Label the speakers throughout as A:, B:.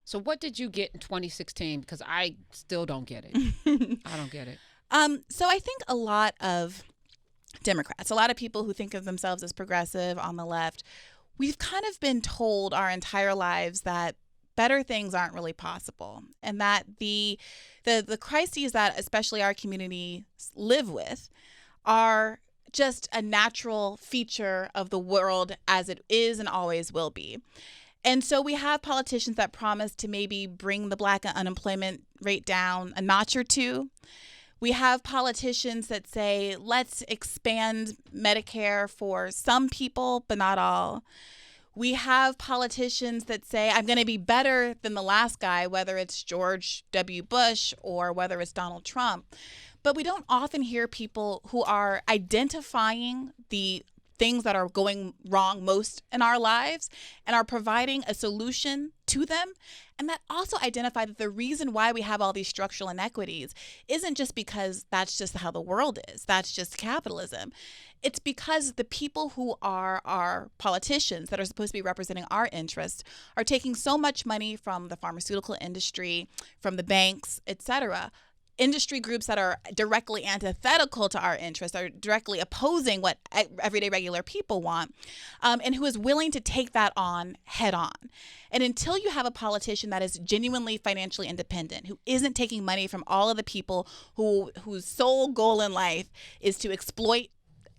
A: So what did you get in 2016? Because I still don't get it. I don't get it.
B: So I think a lot of Democrats, a lot of people who think of themselves as progressive on the left, we've kind of been told our entire lives that better things aren't really possible, and that the crises that especially our community live with are just a natural feature of the world as it is and always will be. And so we have politicians that promise to maybe bring the Black unemployment rate down a notch or two. We have politicians that say, let's expand Medicare for some people, but not all. We have politicians that say, I'm going to be better than the last guy, whether it's George W. Bush or whether it's Donald Trump. But we don't often hear people who are identifying the things that are going wrong most in our lives and are providing a solution to them. And that also identify that the reason why we have all these structural inequities isn't just because that's just how the world is. That's just capitalism. It's because the people who are our politicians that are supposed to be representing our interests are taking so much money from the pharmaceutical industry, from the banks, et cetera, industry groups that are directly antithetical to our interests, are directly opposing what everyday regular people want, and who is willing to take that on head on. And until you have a politician that is genuinely financially independent, who isn't taking money from all of the people whose sole goal in life is to exploit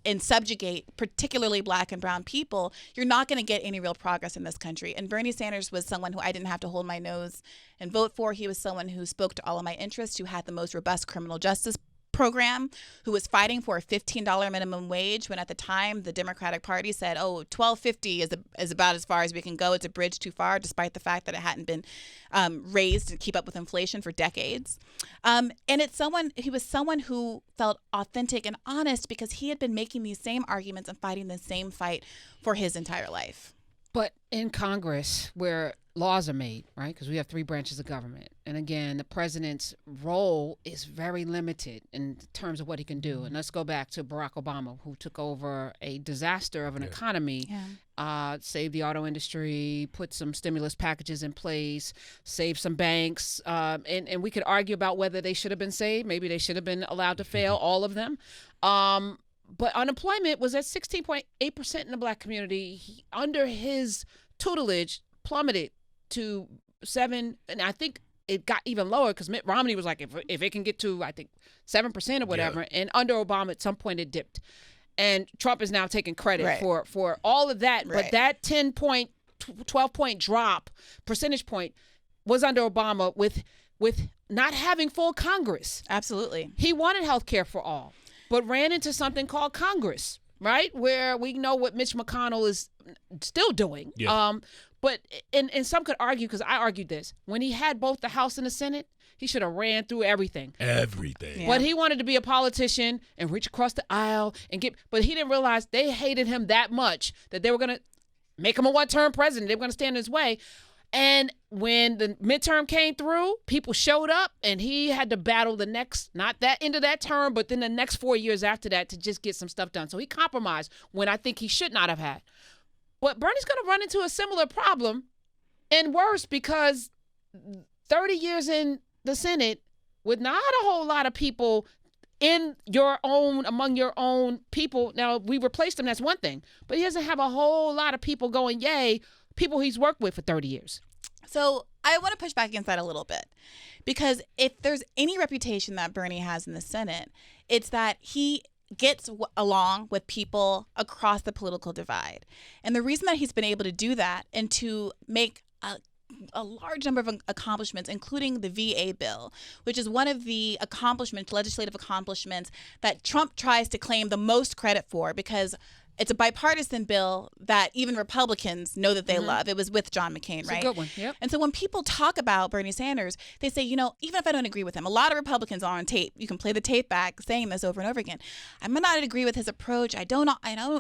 B: and subjugate particularly Black and brown people, you're not going to get any real progress in this country. And Bernie Sanders was someone who I didn't have to hold my nose and vote for. He was someone who spoke to all of my interests, who had the most robust criminal justice program, who was fighting for a $15 minimum wage when at the time the Democratic Party said, oh, $12.50 is about as far as we can go. It's a bridge too far, despite the fact that it hadn't been raised to keep up with inflation for decades. And he was someone who felt authentic and honest because he had been making these same arguments and fighting the same fight for his entire life.
A: But in Congress, where laws are made, right? Because we have 3 branches of government. And again, the president's role is very limited in terms of what he can do. And let's go back to Barack Obama, who took over a disaster of an economy, saved the auto industry, put some stimulus packages in place, saved some banks. And we could argue about whether they should have been saved. Maybe they should have been allowed to fail, all of them. But unemployment was at 16.8% in the Black community. Under his tutelage, plummeted to 7%, and I think it got even lower because Mitt Romney was like, if it can get to, I think, 7% or whatever, and under Obama at some point it dipped. And Trump is now taking credit for all of that. But that 10-point, 12-point drop, percentage point, was under Obama with not having full Congress.
B: Absolutely.
A: He wanted health care for all, but ran into something called Congress, right? Where we know what Mitch McConnell is still doing. Yeah. But some could argue, because I argued this, when he had both the House and the Senate, he should have ran through everything.
C: Everything.
A: Yeah. But he wanted to be a politician and reach across the aisle but he didn't realize they hated him that much that they were going to make him a one-term president. They were going to stand in his way. And when the midterm came through, people showed up, and he had to battle the next, not that end of that term, but then the next 4 years after that to just get some stuff done. So he compromised when I think he should not have had. But Bernie's going to run into a similar problem, and worse, because 30 years in the Senate with not a whole lot of people among your own people. Now, we replaced him, that's one thing, but he doesn't have a whole lot of people going, yay, people he's worked with for 30 years.
B: So I want to push back against that a little bit, because if there's any reputation that Bernie has in the Senate, it's that he gets along with people across the political divide. And the reason that he's been able to do that and to make a large number of accomplishments, including the VA bill, which is one of the legislative accomplishments that Trump tries to claim the most credit for, because it's a bipartisan bill that even Republicans know that they love. It was with John McCain, right?
A: It's a good one, yep.
B: And so when people talk about Bernie Sanders, they say, even if I don't agree with him, a lot of Republicans are on tape. You can play the tape back saying this over and over again. I might not agree with his approach. I don't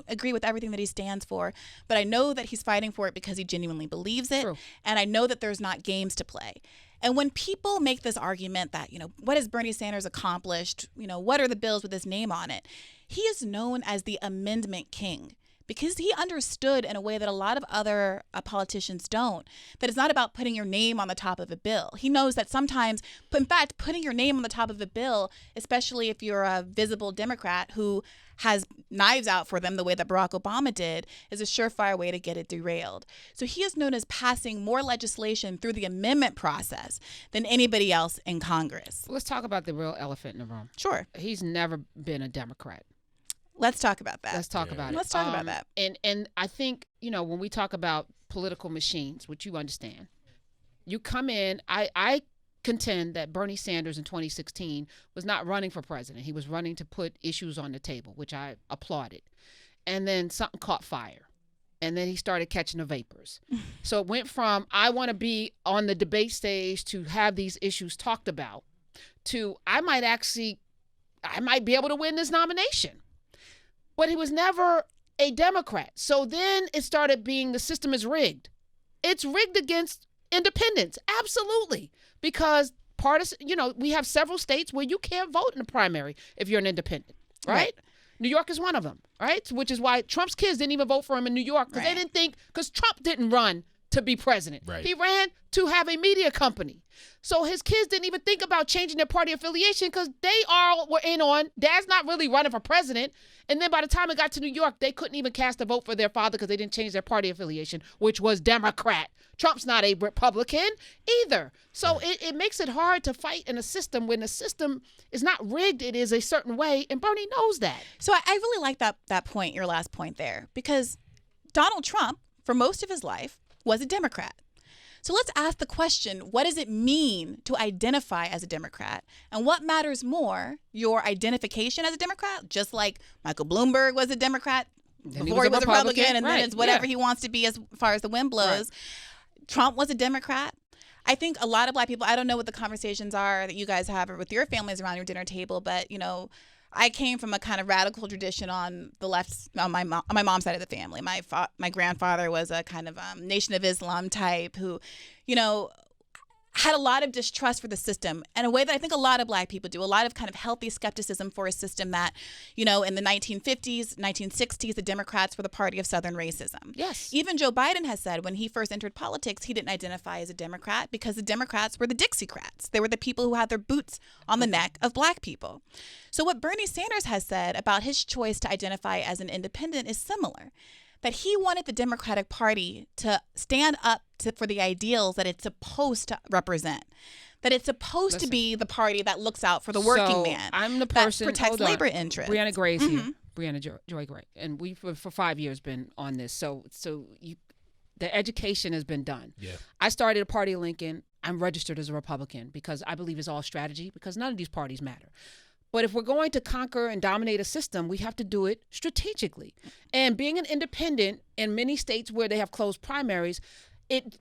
B: agree with everything that he stands for, but I know that he's fighting for it because he genuinely believes it. True. And I know that there's not games to play. And when people make this argument that, what has Bernie Sanders accomplished? What are the bills with his name on it? He is known as the Amendment King because he understood in a way that a lot of other politicians don't, that it's not about putting your name on the top of a bill. He knows that sometimes, in fact, putting your name on the top of a bill, especially if you're a visible Democrat who has knives out for them the way that Barack Obama did, is a surefire way to get it derailed. So he is known as passing more legislation through the amendment process than anybody else in Congress.
A: Let's talk about the real elephant in the room.
B: Sure.
A: He's never been a Democrat.
B: Let's talk about that.
A: Let's talk about it.
B: Let's talk about that.
A: And I think, when we talk about political machines, which you understand, you come in, I contend that Bernie Sanders in 2016 was not running for president. He was running to put issues on the table, which I applauded. And then something caught fire. And then he started catching the vapors. So it went from, I want to be on the debate stage to have these issues talked about, to I might be able to win this nomination. But he was never a Democrat. So then it started being the system is rigged. It's rigged against independents. Absolutely. Because we have several states where you can't vote in the primary if you're an independent, right? New York is one of them, right? Which is why Trump's kids didn't even vote for him in New York because they didn't think, because Trump didn't run to be president.
C: Right.
A: He ran to have a media company. So his kids didn't even think about changing their party affiliation because they all were in on, Dad's not really running for president. And then by the time it got to New York, they couldn't even cast a vote for their father because they didn't change their party affiliation, which was Democrat. Trump's not a Republican either. So it makes it hard to fight in a system when the system is not rigged. It is a certain way. And Bernie knows that.
B: So I really like that point, your last point there, because Donald Trump, for most of his life, was a Democrat. So let's ask the question, what does it mean to identify as a Democrat? And what matters more, your identification as a Democrat, just like Michael Bloomberg was a Democrat before he was a Republican, and then it's whatever he wants to be as far as the wind blows. Right. Trump was a Democrat. I think a lot of Black people, I don't know what the conversations are that you guys have with your families around your dinner table, but, I came from a kind of radical tradition on the left, on my mom's side of the family. My grandfather was a kind of Nation of Islam type who, had a lot of distrust for the system in a way that I think a lot of Black people do, a lot of kind of healthy skepticism for a system that, in the 1950s, 1960s, the Democrats were the party of Southern racism.
A: Yes.
B: Even Joe Biden has said when he first entered politics, he didn't identify as a Democrat because the Democrats were the Dixiecrats. They were the people who had their boots on the neck of Black people. So what Bernie Sanders has said about his choice to identify as an independent is similar. That he wanted the Democratic Party to stand up for the ideals that it's supposed to represent. That it's supposed to be the party that looks out for the working man.
A: I'm the person
B: that protects labor interests.
A: Briahna Gray is here. Briahna Joy Gray. And we've, for 5 years, been on this. So the education has been done.
C: Yeah.
A: I started a party in Lincoln. I'm registered as a Republican because I believe it's all strategy because none of these parties matter. But if we're going to conquer and dominate a system, we have to do it strategically. And being an independent in many states where they have closed primaries, it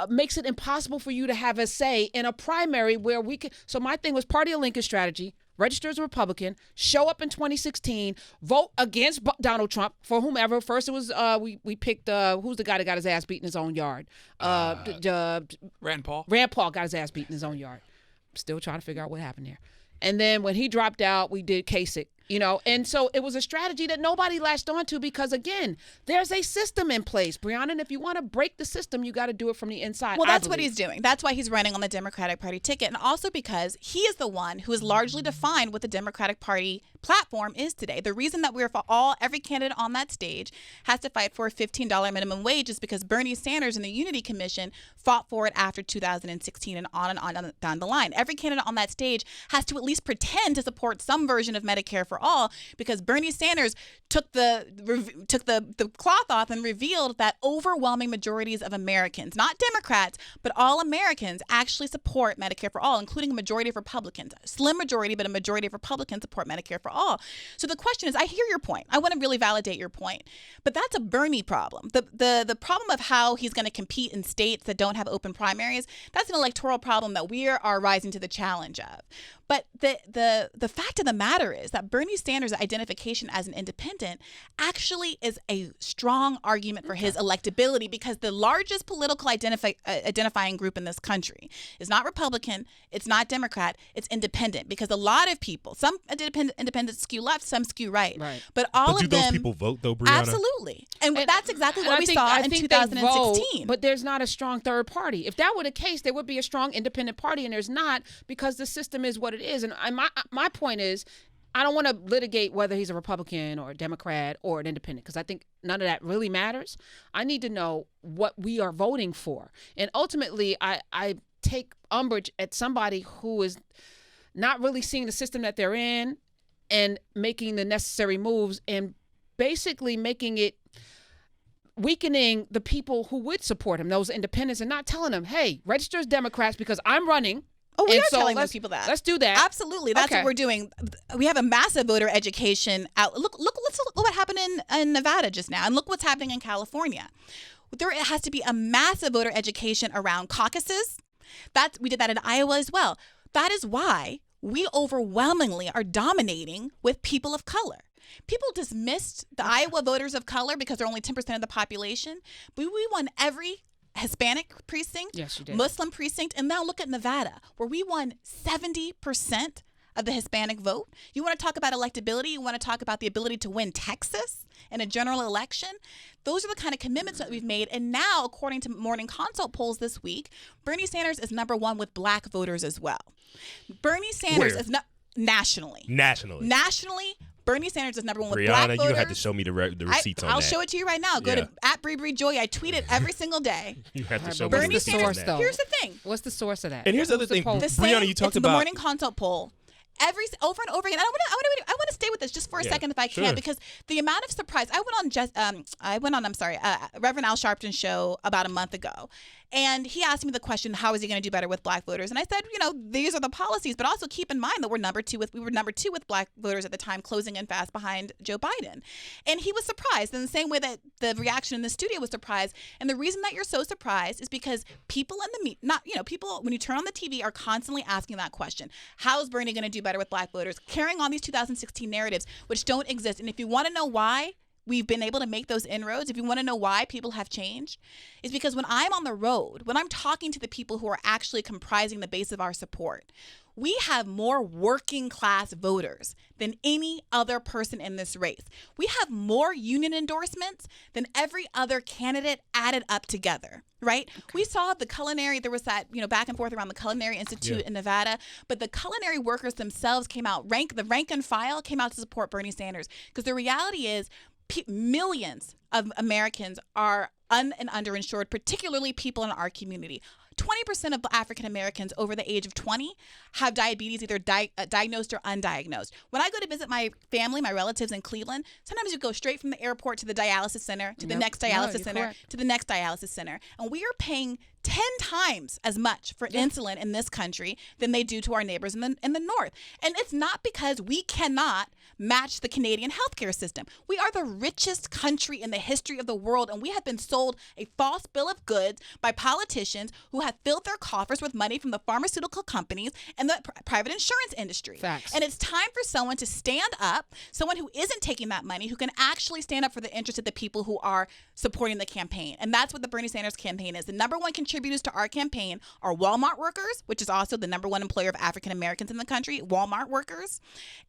A: makes it impossible for you to have a say in a primary where we can. So my thing was Party of Lincoln strategy, register as a Republican, show up in 2016, vote against Donald Trump for whomever. First it was we picked who's the guy that got his ass beat in his own yard?
C: Rand Paul.
A: Rand Paul got his ass beat in his own yard. Still trying to figure out what happened there. And then when he dropped out, we did Kasich, and so it was a strategy that nobody latched onto because, again, there's a system in place, Briahna, and if you want to break the system, you got to do it from the inside.
B: Well, that's what he's doing. That's why he's running on the Democratic Party ticket, and also because he is the one who has largely defined what the Democratic Party platform is today. The reason that every candidate on that stage has to fight for a $15 minimum wage is because Bernie Sanders and the Unity Commission fought for it after 2016 and on down the line. Every candidate on that stage has to at least pretend to support some version of Medicare for all because Bernie Sanders took the cloth off and revealed that overwhelming majorities of Americans, not Democrats, but all Americans actually support Medicare for all, including a majority of Republicans. A slim majority, but a majority of Republicans support Medicare for all. So the question is, I hear your point. I want to really validate your point. But that's a Bernie problem. The problem of how he's going to compete in states that don't have open primaries, that's an electoral problem that we are rising to the challenge of. But the fact of the matter is that Bernie Bernie Sanders' identification as an independent actually is a strong argument for his electability, because the largest political identifying group in this country is not Republican, it's not Democrat, it's independent. Because a lot of people, some independents skew left, some skew right. But
D: do those people vote though, Briahna?
B: Absolutely. And that's exactly what we saw in 2016.
A: Vote, but there's not a strong third party. If that were the case, there would be a strong independent party, and there's not, because the system is what it is. And my point is, I don't want to litigate whether he's a Republican or a Democrat or an independent, because I think none of that really matters. I need to know what we are voting for. And ultimately, I take umbrage at somebody who is not really seeing the system that they're in and making the necessary moves and basically weakening the people who would support him, those independents, and not telling them, hey, register as Democrats because I'm running.
B: Oh, we are telling those people that.
A: Let's do that.
B: Absolutely. That's what we're doing. We have a massive voter education out. Let's look what happened in Nevada just now, and look what's happening in California. There has to be a massive voter education around caucuses. We did that in Iowa as well. That is why we overwhelmingly are dominating with people of color. People dismissed the Iowa voters of color because they're only 10% of the population, but we won every Hispanic precinct,
A: yes, you did.
B: Muslim precinct, and now look at Nevada, where we won 70% of the Hispanic vote. You want to talk about electability? You want to talk about the ability to win Texas in a general election? Those are the kind of commitments that we've made. And now, according to Morning Consult polls this week, Bernie Sanders is number one with black voters as well. Bernie Sanders is nationally. Nationally, Bernie Sanders is number one with black voters.
D: Briahna, you had to show me the receipts on that.
B: I'll show it to you right now. Go to @Briahna Joy. I tweet it every single day.
D: You have to show me
B: Bernie
D: the receipts
B: Sanders,
D: on that.
B: Here's the thing.
A: What's the source of that?
D: And here's the other thing. Briahna, you talked
B: it's
D: about
B: the Morning Consult poll. Over and over again. I want to stay with this just for a second if I can, because the amount of surprise. I went on Reverend Al Sharpton's show about a month ago, and he asked me the question, how is he going to do better with black voters? And I said, these are the policies, but also keep in mind that we were number two with black voters at the time, closing in fast behind Joe Biden. And he was surprised in the same way that the reaction in the studio was surprised. And the reason that you're so surprised is because people in the people when you turn on the TV are constantly asking that question. How is Bernie going to do better with black voters? Carrying on these 2016 narratives which don't exist. And if you want to know why we've been able to make those inroads, if you want to know why people have changed, is because when I'm on the road, when I'm talking to the people who are actually comprising the base of our support, we have more working class voters than any other person in this race. We have more union endorsements than every other candidate added up together, right? Okay. We saw the culinary, there was that, back and forth around the Culinary Institute in Nevada, but the culinary workers themselves came out, the rank and file came out to support Bernie Sanders. Because the reality is, millions of Americans are and underinsured, particularly people in our community. 20% of African Americans over the age of 20 have diabetes, either diagnosed or undiagnosed. When I go to visit my family, my relatives in Cleveland, sometimes you go straight from the airport to the dialysis center, to the next dialysis center, correct. To the next dialysis center. And we are paying 10 times as much for insulin in this country than they do to our neighbors in the north. And it's not because we cannot match the Canadian healthcare system. We are the richest country in the history of the world, and we have been sold a false bill of goods by politicians who have filled their coffers with money from the pharmaceutical companies and the private insurance industry.
A: Facts.
B: And it's time for someone to stand up, someone who isn't taking that money, who can actually stand up for the interests of the people who are supporting the campaign. And that's what the Bernie Sanders campaign is. The number one contributors to our campaign are Walmart workers, which is also the number one employer of African Americans in the country, Walmart workers,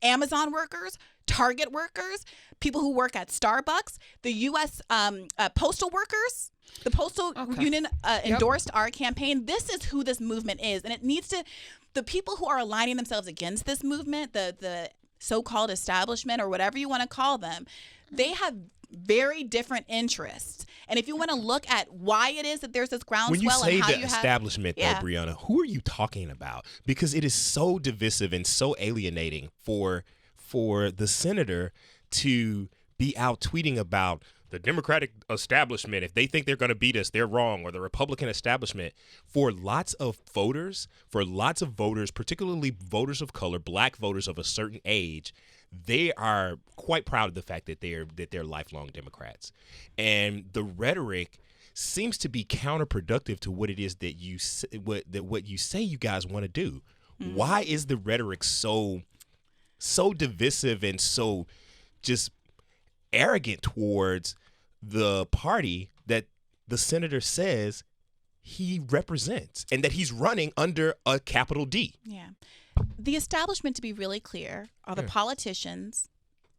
B: Amazon workers, Target workers, people who work at Starbucks, the U.S. Postal workers. The Postal Union endorsed our campaign. This is who this movement is. And it needs to, the people who are aligning themselves against this movement, the so-called establishment or whatever you want to call them, they have very different interests. And if you want to look at why it is that there's this groundswell and how you have...
D: When you say the establishment, though, Briahna, who are you talking about? Because it is so divisive and so alienating for the senator to be out tweeting about the Democratic establishment. If they think they're going to beat us, they're wrong. Or the Republican establishment. For lots of voters, particularly voters of color, black voters of a certain age, they are quite proud of the fact that they're lifelong Democrats. And the rhetoric seems to be counterproductive to what it is that what you say you guys want to do. Mm-hmm. Why is the rhetoric so so divisive and so just arrogant towards the party that the senator says he represents and that he's running under a capital D.
B: Yeah. The establishment, to be really clear, are the politicians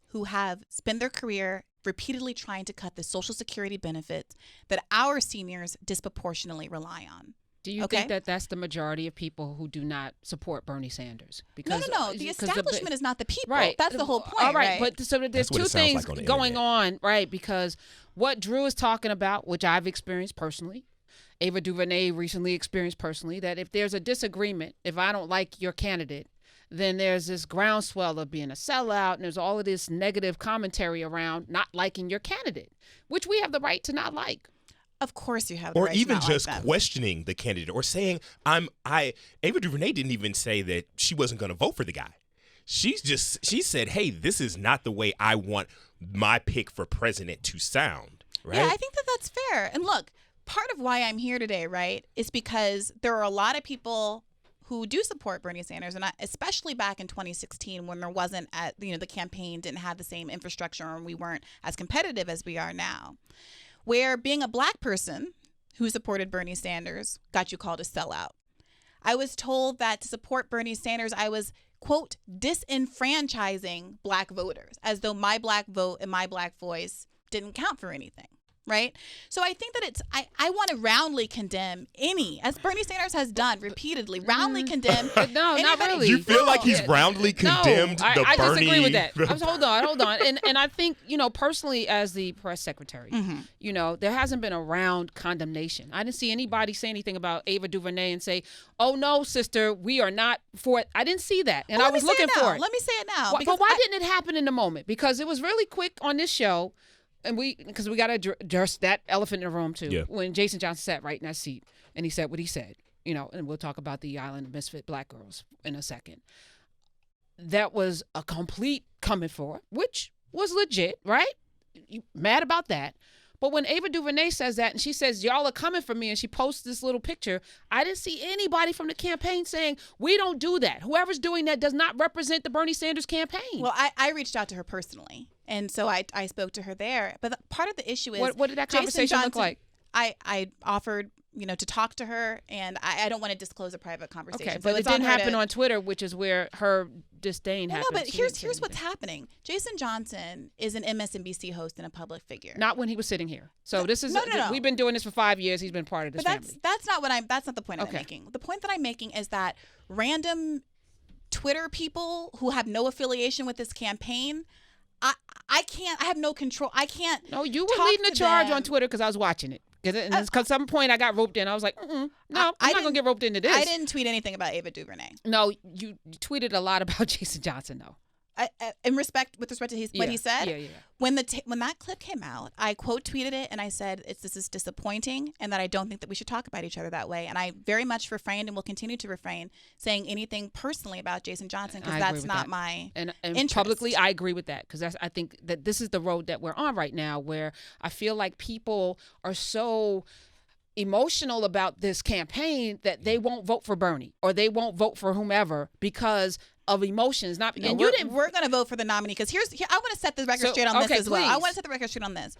B: who have spent their career repeatedly trying to cut the Social Security benefits that our seniors disproportionately rely on.
A: Do you think that that's the majority of people who do not support Bernie Sanders?
B: Because no. The establishment is not the people.
A: Right.
B: That's the whole point.
A: All right. But so there's two things
D: like
A: going on, right? Because what Drew is talking about, which I've experienced personally, Ava DuVernay recently experienced personally, that if there's a disagreement, if I don't like your candidate, then there's this groundswell of being a sellout, and there's all of this negative commentary around not liking your candidate, which we have the right to not like.
B: Of course you have the
D: or
B: right
D: even
B: to not
D: just
B: like them.
D: questioning the candidate or saying Ava DuVernay didn't even say that she wasn't going to vote for the guy. She said, hey, this is not the way I want my pick for president to sound, right?
B: Yeah, I think that that's fair. And look, part of why I'm here today, right, is because there are a lot of people who do support Bernie Sanders, and especially back in 2016 when there wasn't, the campaign didn't have the same infrastructure and we weren't as competitive as we are now, where being a black person who supported Bernie Sanders got you called a sellout. I was told that to support Bernie Sanders, I was, quote, disenfranchising black voters, as though my black vote and my black voice didn't count for anything. Right. So I think that I want to roundly condemn as Bernie Sanders has done repeatedly, roundly condemn.
A: No, not really.
D: You feel like he's roundly condemned the
A: I
D: Bernie.
A: disagree with that. Hold on. And I think, personally as the press secretary, there hasn't been a round condemnation. I didn't see anybody say anything about Ava DuVernay and say, oh, no, sister, we are not for it. I didn't see that. And I was looking for it.
B: Let me say it now.
A: But why didn't it happen in the moment? Because it was really quick on this show. And because we got to address that elephant in the room, too. Yeah. When Jason Johnson sat right in that seat and he said what he said, and we'll talk about the island of misfit black girls in a second. That was a complete coming for, which was legit, right? You mad about that. But when Ava DuVernay says that and she says, y'all are coming for me, and she posts this little picture, I didn't see anybody from the campaign saying, we don't do that. Whoever's doing that does not represent the Bernie Sanders campaign.
B: Well, I reached out to her personally. And so I spoke to her there. But part of the issue is
A: what did that conversation look like?
B: I offered, to talk to her, and I don't want to disclose a private conversation.
A: Okay, but it didn't happen on Twitter, which is where her disdain happened.
B: No, but here's what's happening. Jason Johnson is an MSNBC host and a public figure.
A: Not when he was sitting here. So this is
B: no.
A: We've been doing this for 5 years. He's been part of this family.
B: That's not the point I'm making. The point that I'm making is that random Twitter people who have no affiliation with this campaign, I have no control. I can't.
A: No, you were leading the charge on Twitter because I was watching it. Because at some point I got roped in. I was like, no, I'm not going to get roped into this.
B: I didn't tweet anything about Ava DuVernay.
A: No, you tweeted a lot about Jason Johnson, though.
B: With respect to what he said,
A: yeah.
B: When that clip came out, I quote tweeted it and I said this is disappointing and that I don't think that we should talk about each other that way. And I very much refrained and will continue to refrain saying anything personally about Jason Johnson because that's not my interest.
A: Publicly, I agree with that because I think that this is the road that we're on right now, where I feel like people are so emotional about this campaign that they won't vote for Bernie or they won't vote for whomever because of emotions. We're
B: going to vote for the nominee because I want to set the record straight on this as well. I want to set the record straight on this.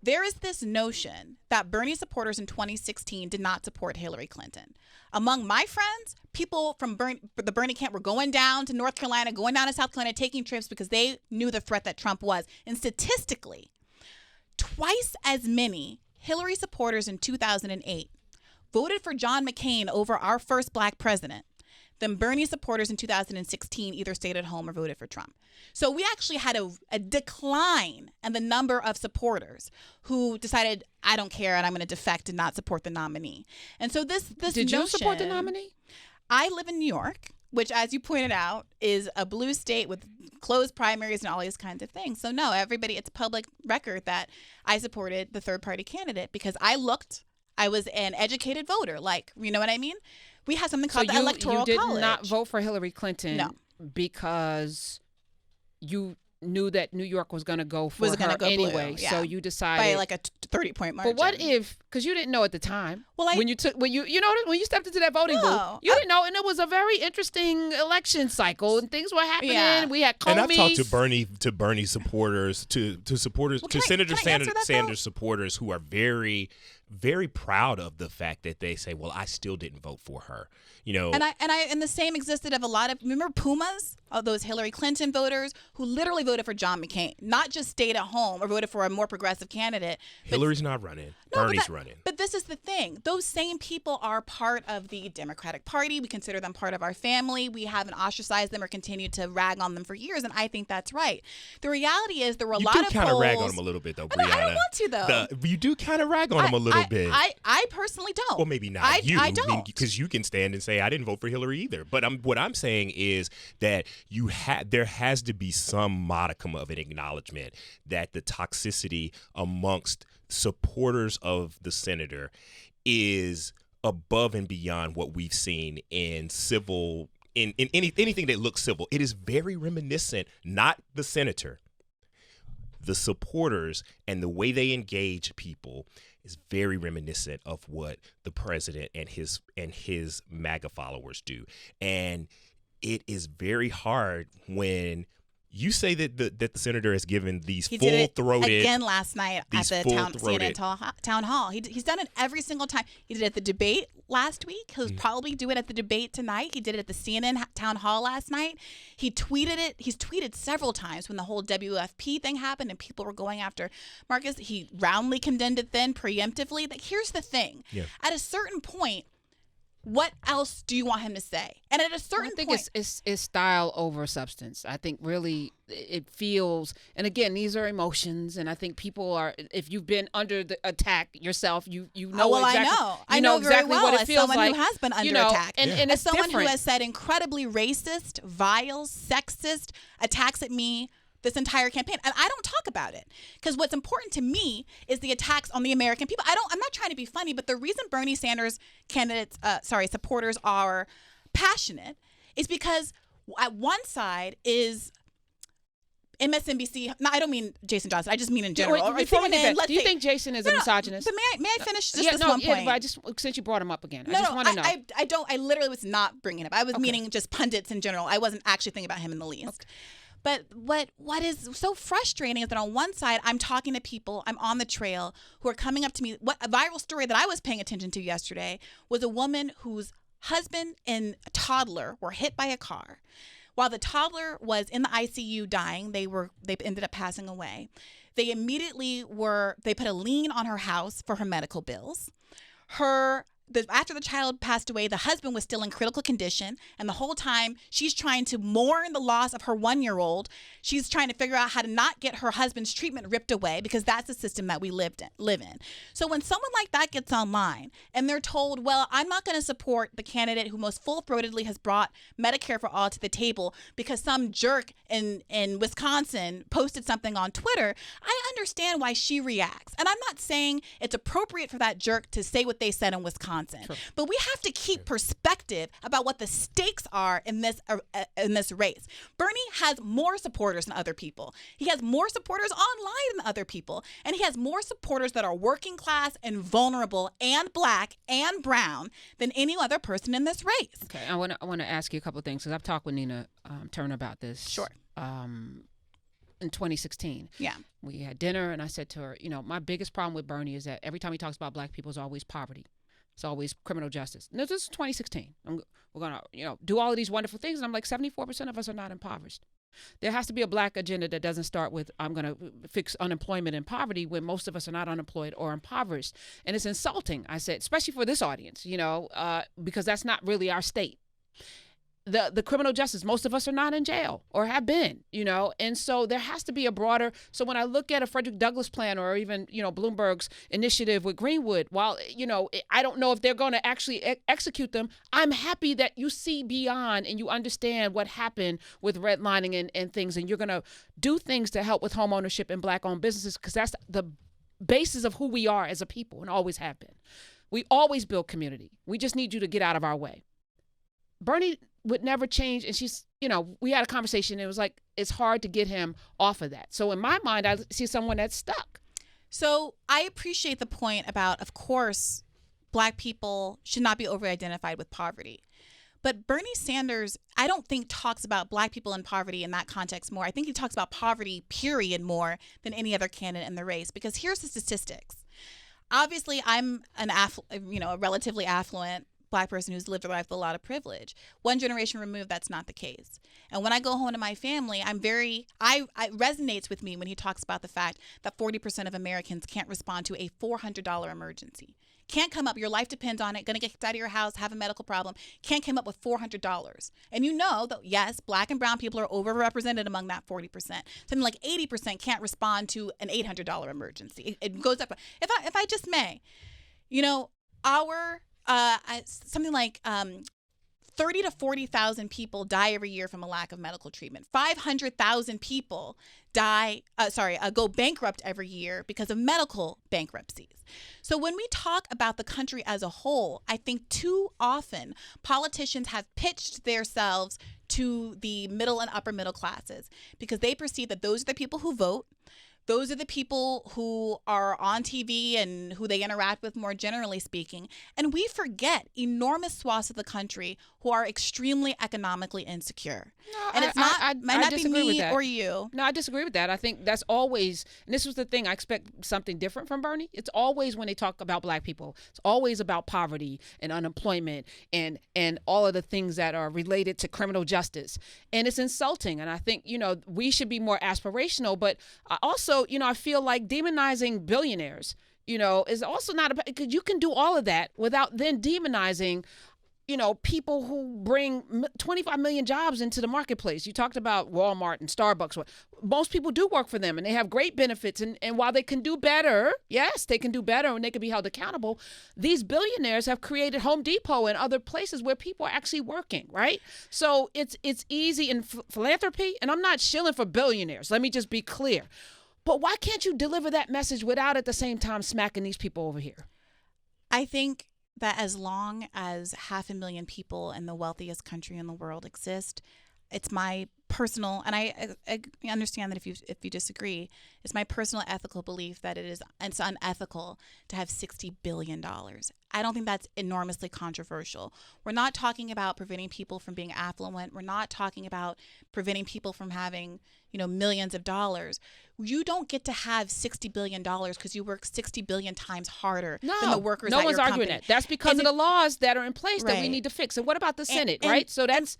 B: There is this notion that Bernie supporters in 2016 did not support Hillary Clinton. Among my friends, people from the Bernie camp were going down to North Carolina, going down to South Carolina, taking trips because they knew the threat that Trump was. And statistically, twice as many Hillary supporters in 2008 voted for John McCain over our first black president than Bernie supporters in 2016 either stayed at home or voted for Trump. So we actually had a decline in the number of supporters who decided, I don't care, and I'm going to defect and not support the nominee. And so this
A: Did you support the nominee?
B: I live in New York, which, as you pointed out, is a blue state with closed primaries and all these kinds of things. So no, it's public record that I supported the third party candidate because I was an educated voter. You know what I mean? We have something called the Electoral College.
A: You did not vote for Hillary Clinton
B: No.
A: because you knew that New York was going to go for her anyway.
B: Blue, yeah.
A: So you decided
B: by like a 30-point margin.
A: But what if, because you didn't know at the time,
B: when
A: you stepped into that voting booth, you didn't know, and it was a very interesting election cycle, and things were happening. Yeah. We had Comey.
D: And I've talked to Bernie supporters, to Senator Sanders supporters who are very, very proud of the fact that they say, well, I still didn't vote for her. And
B: the same existed of a lot of, remember Pumas, those Hillary Clinton voters who literally voted for John McCain, not just stayed at home or voted for a more progressive candidate.
D: Hillary's not running. Bernie's running.
B: But this is the thing. Those same people are part of the Democratic Party. We consider them part of our family. We haven't ostracized them or continued to rag on them for years, and I think that's right. The reality is there were a lot of polls.
D: You do kind of rag on them a little bit, though, Briahna.
B: I don't want to, though.
D: You do kind of rag on them a little bit.
B: I personally don't.
D: Well, maybe not
B: I don't.
D: Because you can stand and say, I didn't vote for Hillary either. But what I'm saying is that there has to be some modicum of an acknowledgement that the toxicity amongst supporters of the senator is above and beyond what we've seen in civil, in anything that looks civil. It is very reminiscent, not the senator, the supporters and the way they engage people is very reminiscent of what the president and his MAGA followers do. And it is very hard when you say that the senator has given these full-throated
B: again last night at the CNN town hall. He's done it every single time. He did it at the debate last week. He'll probably do it at the debate tonight. He did it at the CNN town hall last night. He tweeted it. He's tweeted several times when the whole WFP thing happened and people were going after Marcus. He roundly condemned it then preemptively. Like, here's the thing. Yeah. At a certain point, what else do you want him to say? And at a certain point,
A: I think it's style over substance. I think really it feels, and again, these are emotions, and I think people are. If you've been under the attack yourself, you know.
B: Well,
A: exactly,
B: I know
A: exactly
B: very well
A: what it feels
B: as someone
A: like.
B: Who has been under attack,
A: and
B: as someone
A: different.
B: who has said incredibly racist, vile, sexist attacks at me this entire campaign, and I don't talk about it because what's important to me is the attacks on the American people. I'm not trying to be funny, but the reason Bernie Sanders supporters are passionate is because at one side is MSNBC. No, I don't mean Jason Johnson. I just mean in general.
A: Do you think Jason is a misogynist?
B: But may I finish this one point?
A: But since you brought him up again, I just want to know.
B: I don't. I literally was not bringing it up. I was meaning just pundits in general. I wasn't actually thinking about him in the least. Okay. But what is so frustrating is that on one side, I'm talking to people, I'm on the trail, who are coming up to me. What a viral story that I was paying attention to yesterday was a woman whose husband and toddler were hit by a car. While the toddler was in the ICU dying, they ended up passing away. They immediately they put a lien on her house for her medical bills. After the child passed away, the husband was still in critical condition, and the whole time she's trying to mourn the loss of her 1-year-old. She's trying to figure out how to not get her husband's treatment ripped away because that's the system that we live in. So when someone like that gets online and they're told, well, I'm not going to support the candidate who most full-throatedly has brought Medicare for all to the table because some jerk in Wisconsin posted something on Twitter, I understand why she reacts. And I'm not saying it's appropriate for that jerk to say what they said in Wisconsin. Sure. But we have to keep perspective about what the stakes are in this race. Bernie has more supporters than other people. He has more supporters online than other people. And he has more supporters that are working class and vulnerable and black and brown than any other person in this race.
A: Okay, I want to ask you a couple of things because I've talked with Nina Turner about this.
B: Sure.
A: In 2016. Yeah. We had dinner and I said to her, my biggest problem with Bernie is that every time he talks about black people, it's always poverty. It's always criminal justice. No, this is 2016. We're going to, do all of these wonderful things. And I'm like, 74% of us are not impoverished. There has to be a black agenda that doesn't start with, I'm going to fix unemployment and poverty when most of us are not unemployed or impoverished. And it's insulting, I said, especially for this audience, because that's not really our state. The criminal justice, most of us are not in jail or have been, and so there has to be a broader. So when I look at a Frederick Douglass plan or even, Bloomberg's initiative with Greenwood, while, I don't know if they're going to actually execute them, I'm happy that you see beyond and you understand what happened with redlining and things, and you're going to do things to help with home ownership and black-owned businesses because that's the basis of who we are as a people and always have been. We always build community. We just need you to get out of our way. Bernie would never change. And she's, we had a conversation. It was like, it's hard to get him off of that. So in my mind, I see someone that's stuck.
B: So I appreciate the point about, of course, Black people should not be over-identified with poverty. But Bernie Sanders, I don't think talks about Black people in poverty in that context more. I think he talks about poverty, period, more than any other candidate in the race. Because here's the statistics. Obviously, I'm a relatively affluent Black person who's lived a life with a lot of privilege. One generation removed, that's not the case. And when I go home to my family, it resonates with me when he talks about the fact that 40% of Americans can't respond to a $400 emergency. Can't come up, your life depends on it, going to get kicked out of your house, have a medical problem, can't come up with $400. And you know that, yes, Black and brown people are overrepresented among that 40%. Something like 80% can't respond to an $800 emergency. It goes up. If I just may, something like 30 to 40,000 people die every year from a lack of medical treatment. 500,000 people go bankrupt every year because of medical bankruptcies. So when we talk about the country as a whole, I think too often politicians have pitched themselves to the middle and upper middle classes because they perceive that those are the people who vote. Those are the people who are on TV and who they interact with more generally speaking. And we forget enormous swaths of the country who are extremely economically insecure.
A: No,
B: and it's might not be me or you.
A: No, I disagree with that. I think that's always, and this was the thing, I expect something different from Bernie. It's always when they talk about Black people, it's always about poverty and unemployment and all of the things that are related to criminal justice. And it's insulting. And I think, we should be more aspirational, but also, I feel like demonizing billionaires, is also not about, because you can do all of that without then demonizing, people who bring 25 million jobs into the marketplace. You talked about Walmart and Starbucks. Most people do work for them and they have great benefits. And while they can do better, yes, they can do better and they can be held accountable. These billionaires have created Home Depot and other places where people are actually working, right? So it's easy in philanthropy. And I'm not shilling for billionaires. Let me just be clear. But why can't you deliver that message without at the same time smacking these people over here?
B: I think that as long as 500,000 people in the wealthiest country in the world exist, it's my personal, and I understand that if you disagree, it's my personal ethical belief that it's unethical to have $60 billion. I don't think that's enormously controversial. We're not talking about preventing people from being affluent. We're not talking about preventing people from having, millions of dollars. You don't get to have $60 billion because you work 60 billion times harder than the workers at your company. No one's arguing that.
A: That's because of the laws that are in place that we need to fix. And what about the Senate, right? So that's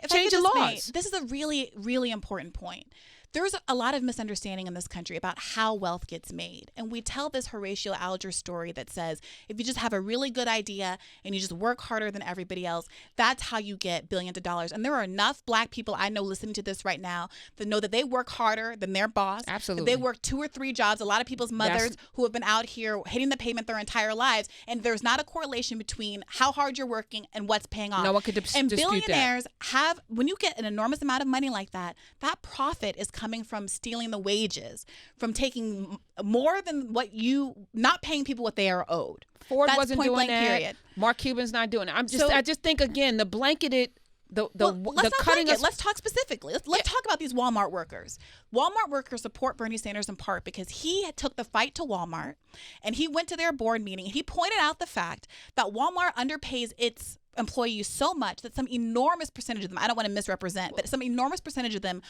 A: changing laws.
B: This is a really, really important point. There's a lot of misunderstanding in this country about how wealth gets made. And we tell this Horatio Alger story that says, if you just have a really good idea and you just work harder than everybody else, that's how you get billions of dollars. And there are enough Black people I know listening to this right now that know that they work harder than their boss.
A: Absolutely.
B: That they work 2 or 3 jobs. A lot of people's mothers who have been out here hitting the pavement their entire lives. And there's not a correlation between how hard you're working and what's paying off.
A: No one could dispute that.
B: And billionaires have, when you get an enormous amount of money like that, that profit is coming from stealing the wages, from taking more than not paying people what they are owed.
A: Ford
B: That's
A: wasn't doing that.
B: Period.
A: Mark Cuban's not doing it. I just think, again, the blanketed, the cutting.
B: Let's talk specifically. Let's talk about these Walmart workers. Walmart workers support Bernie Sanders in part because he took the fight to Walmart and he went to their board meeting and he pointed out the fact that Walmart underpays its employees so much that some enormous percentage of them, I don't want to misrepresent, but some enormous percentage of them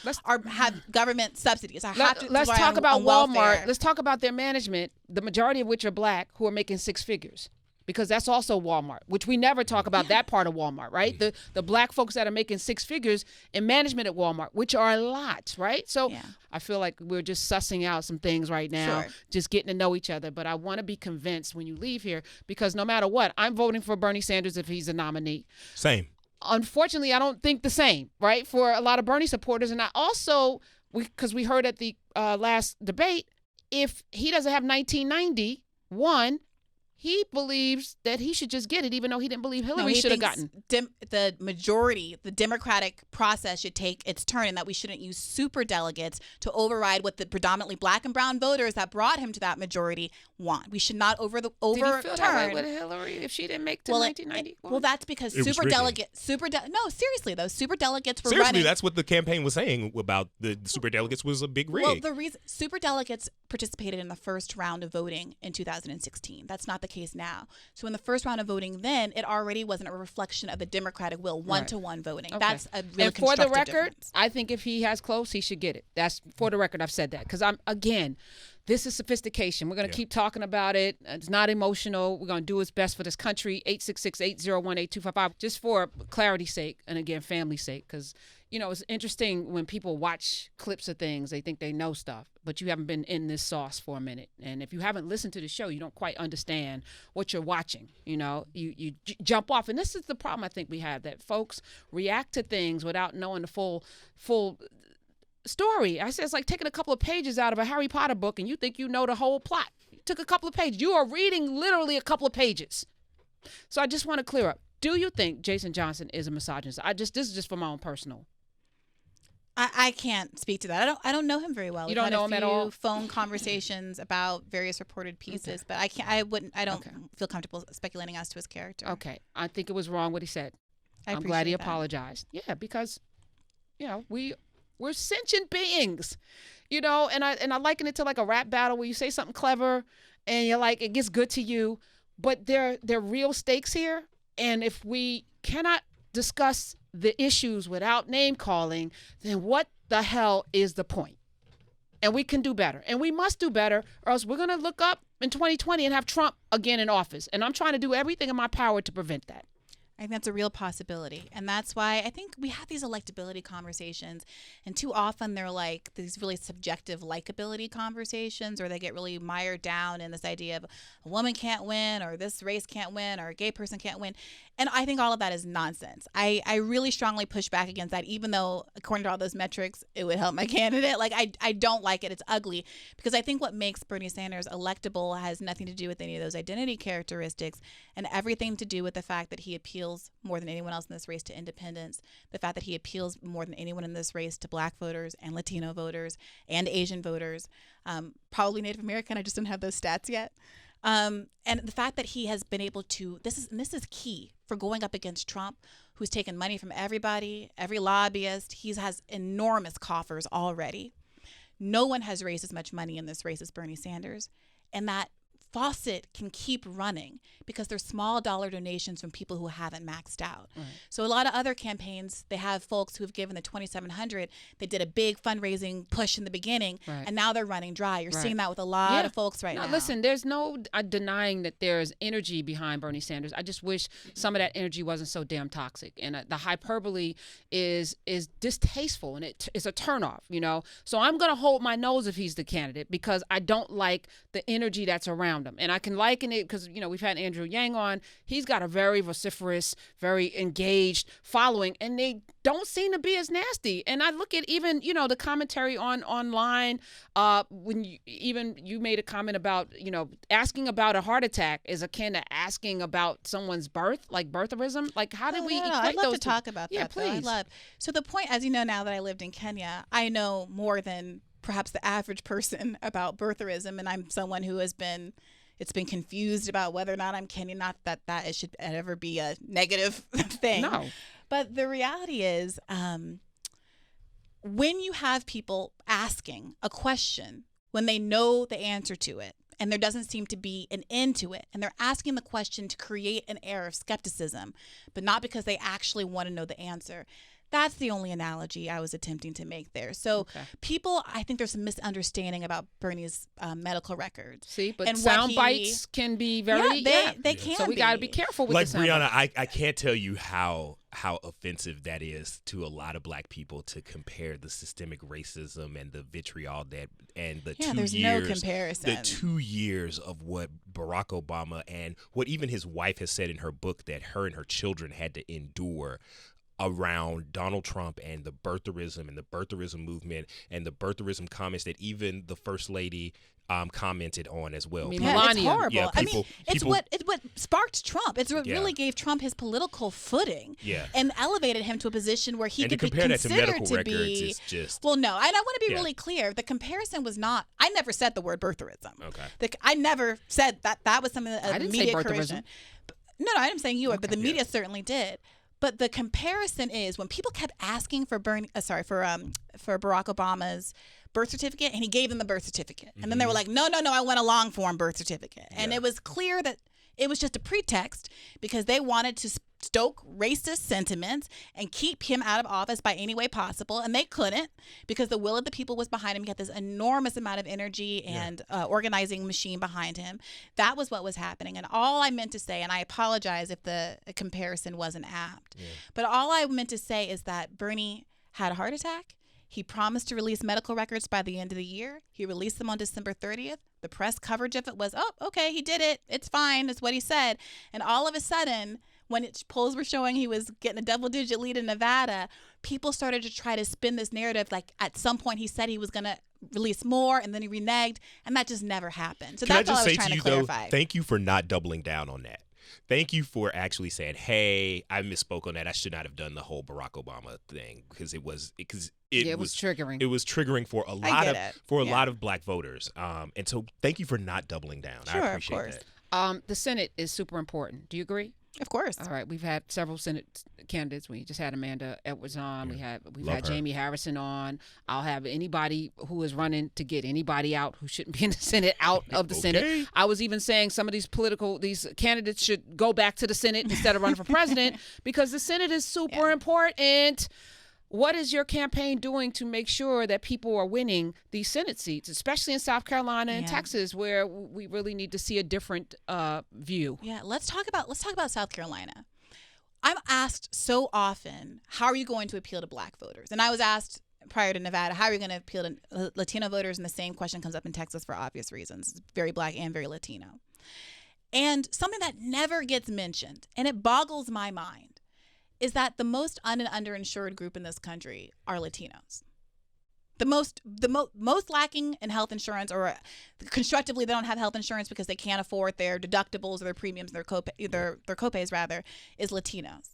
B: have government subsidies.
A: Let's talk about Walmart. Let's talk about their management, the majority of which are Black, who are making 6 figures. Because that's also Walmart, which we never talk about that part of Walmart, right? The Black folks that are making 6 figures in management at Walmart, which are a lot, right? So I feel like we're just sussing out some things right now, just getting to know each other. But I want to be convinced when you leave here, because no matter what, I'm voting for Bernie Sanders if he's a nominee.
D: Same.
A: Unfortunately, I don't think the same, right? For a lot of Bernie supporters. And I also, because we heard at the last debate, if he doesn't have 1991, he believes that he should just get it, even though he didn't believe Hillary
B: he
A: should have
B: thinks
A: gotten.
B: The majority, the Democratic process should take its turn, and that we shouldn't use super delegates to override what the predominantly black and brown voters that brought him to that majority want. We should not overturn.
A: Did you feel that way with Hillary if she didn't make to 1990?
B: Well, that's because super delegates were running.
D: That's what the campaign was saying about the super delegates was a big rig.
B: Well, the reason super delegates participated in the first round of voting in 2016. That's not the case now. So in the first round of voting then, it already wasn't a reflection of the Democratic will, one-to-one voting. Okay. That's a really
A: and for the record,
B: difference.
A: I think if he has close, he should get it. That's for the record. I've said that because this is sophistication. We're going to keep talking about it. It's not emotional. We're going to do what's best for this country. 866-801-8255. Just for clarity's sake and again, family's sake, because it's interesting when people watch clips of things, they think they know stuff, but you haven't been in this sauce for a minute. And if you haven't listened to the show, you don't quite understand what you're watching. You jump off. And this is the problem I think we have, that folks react to things without knowing the full story. I said it's like taking a couple of pages out of a Harry Potter book and you think you know the whole plot. You took a couple of pages. You are reading literally a couple of pages. So I just want to clear up. Do you think Jason Johnson is a misogynist? This is just for my own personal.
B: I can't speak to that. I don't know him very well.
A: You don't know him at all?
B: Phone conversations about various reported pieces, but I don't feel comfortable speculating as to his character.
A: Okay. I think it was wrong what he said. I'm glad he apologized. Yeah, because we're sentient beings, and I liken it to like a rap battle where you say something clever and you're like, it gets good to you, but there are real stakes here. And if we cannot discuss the issues without name calling, then what the hell is the point? And we can do better. And we must do better, or else we're going to look up in 2020 and have Trump again in office. And I'm trying to do everything in my power to prevent that.
B: I think that's a real possibility. And that's why I think we have these electability conversations. And too often they're like these really subjective likability conversations, or they get really mired down in this idea of a woman can't win, or this race can't win, or a gay person can't win. And I think all of that is nonsense. I really strongly push back against that, even though according to all those metrics, it would help my candidate. Like, I don't like it. It's ugly, because I think what makes Bernie Sanders electable has nothing to do with any of those identity characteristics, and everything to do with the fact that he appeals more than anyone else in this race to independence, the fact that he appeals more than anyone in this race to black voters and Latino voters and Asian voters, probably Native American. I just don't have those stats yet. And the fact that he has been able to, this is key for going up against Trump, who's taken money from everybody, every lobbyist. He has enormous coffers already. No one has raised as much money in this race as Bernie Sanders. And that faucet can keep running because there's small dollar donations from people who haven't maxed out. Right. So a lot of other campaigns, they have folks who have given the $2,700. They did a big fundraising push in the beginning, right, and now they're running dry. You're seeing that with a lot of folks right now.
A: Listen, there's no denying that there's energy behind Bernie Sanders. I just wish some of that energy wasn't so damn toxic. And the hyperbole is distasteful, and it's a turnoff, So I'm going to hold my nose if he's the candidate, because I don't like the energy that's around him. And I can liken it because, we've had Andrew Yang on. He's got a very vociferous, very engaged following, and they don't seem to be as nasty. And I look at even, the commentary online when you made a comment about, asking about a heart attack is akin to asking about someone's birth, like birtherism. Like, how did we equate
B: I'd love
A: those
B: to talk about that.
A: Please.
B: So the point, as you know, now that I lived in Kenya, I know more than perhaps the average person about birtherism, and I'm someone who it's been confused about whether or not I'm Kenyan. Not that it should ever be a negative thing.
A: No.
B: But the reality is, when you have people asking a question when they know the answer to it, and there doesn't seem to be an end to it, and they're asking the question to create an air of skepticism, but not because they actually want to know the answer. That's the only analogy I was attempting to make there. So people, I think there's some misunderstanding about Bernie's medical records.
A: See, but sound bites can be very,
B: they can.
A: So we got to be careful with
D: the Briahna, I can't tell you how offensive that is to a lot of black people to compare the systemic racism and the vitriol and the 2
B: there's
D: years,
B: no comparison.
D: The 2 years of what Barack Obama and what even his wife has said in her book that her and her children had to endure around Donald Trump and the birtherism and the birtherism movement and the birtherism comments that even the First Lady commented on as well.
B: It's horrible.
D: Yeah,
B: it's what sparked Trump. It's what really gave Trump his political footing and elevated him to a position where he could be considered to be. Well, no, and I want to be really clear. The comparison was not. I never said the word birtherism.
D: Okay.
B: I never said that. That was something that
A: I didn't
B: media
A: say
B: creation. No, I'm saying you would, but the media certainly did. But the comparison is when people kept asking for Barack Obama's birth certificate, and he gave them the birth certificate. And then they were like, no, I want a long form birth certificate. And it was clear that it was just a pretext because they wanted to stoke racist sentiments and keep him out of office by any way possible. And they couldn't because the will of the people was behind him. He had this enormous amount of energy and organizing machine behind him. That was what was happening. And all I meant to say, and I apologize if the comparison wasn't apt, but all I meant to say is that Bernie had a heart attack. He promised to release medical records by the end of the year. He released them on December 30th. The press coverage of it was, oh, okay, he did it. It's fine. It's what he said. And all of a sudden, when polls were showing he was getting a double-digit lead in Nevada, people started to try to spin this narrative like at some point he said he was going to release more, and then he reneged, and that just never happened. So that's all I was trying to clarify.
D: Thank you for not doubling down on that. Thank you for actually saying, hey, I misspoke on that. I should not have done the whole Barack Obama thing because it was triggering. It was triggering for a lot of black voters. And so thank you for not doubling down.
B: Sure,
D: I appreciate
A: that. The Senate is super important. Do you agree?
B: Of course.
A: All right. We've had several Senate candidates. We just had Amanda Edwards on.
D: Yeah.
A: We've had Jamie Harrison on. I'll have anybody who is running to get anybody out who shouldn't be in the Senate out of the Senate. I was even saying some of these candidates should go back to the Senate instead of running for president because the Senate is super important. What is your campaign doing to make sure that people are winning these Senate seats, especially in South Carolina and Texas, where we really need to see a different view?
B: Yeah, let's talk about South Carolina. I'm asked so often, how are you going to appeal to black voters? And I was asked prior to Nevada, how are you going to appeal to Latino voters? And the same question comes up in Texas for obvious reasons. It's very black and very Latino. And something that never gets mentioned, and it boggles my mind, is that the most underinsured group in this country are Latinos. The most lacking in health insurance, or constructively they don't have health insurance because they can't afford their deductibles or their premiums, their copays rather, is Latinos.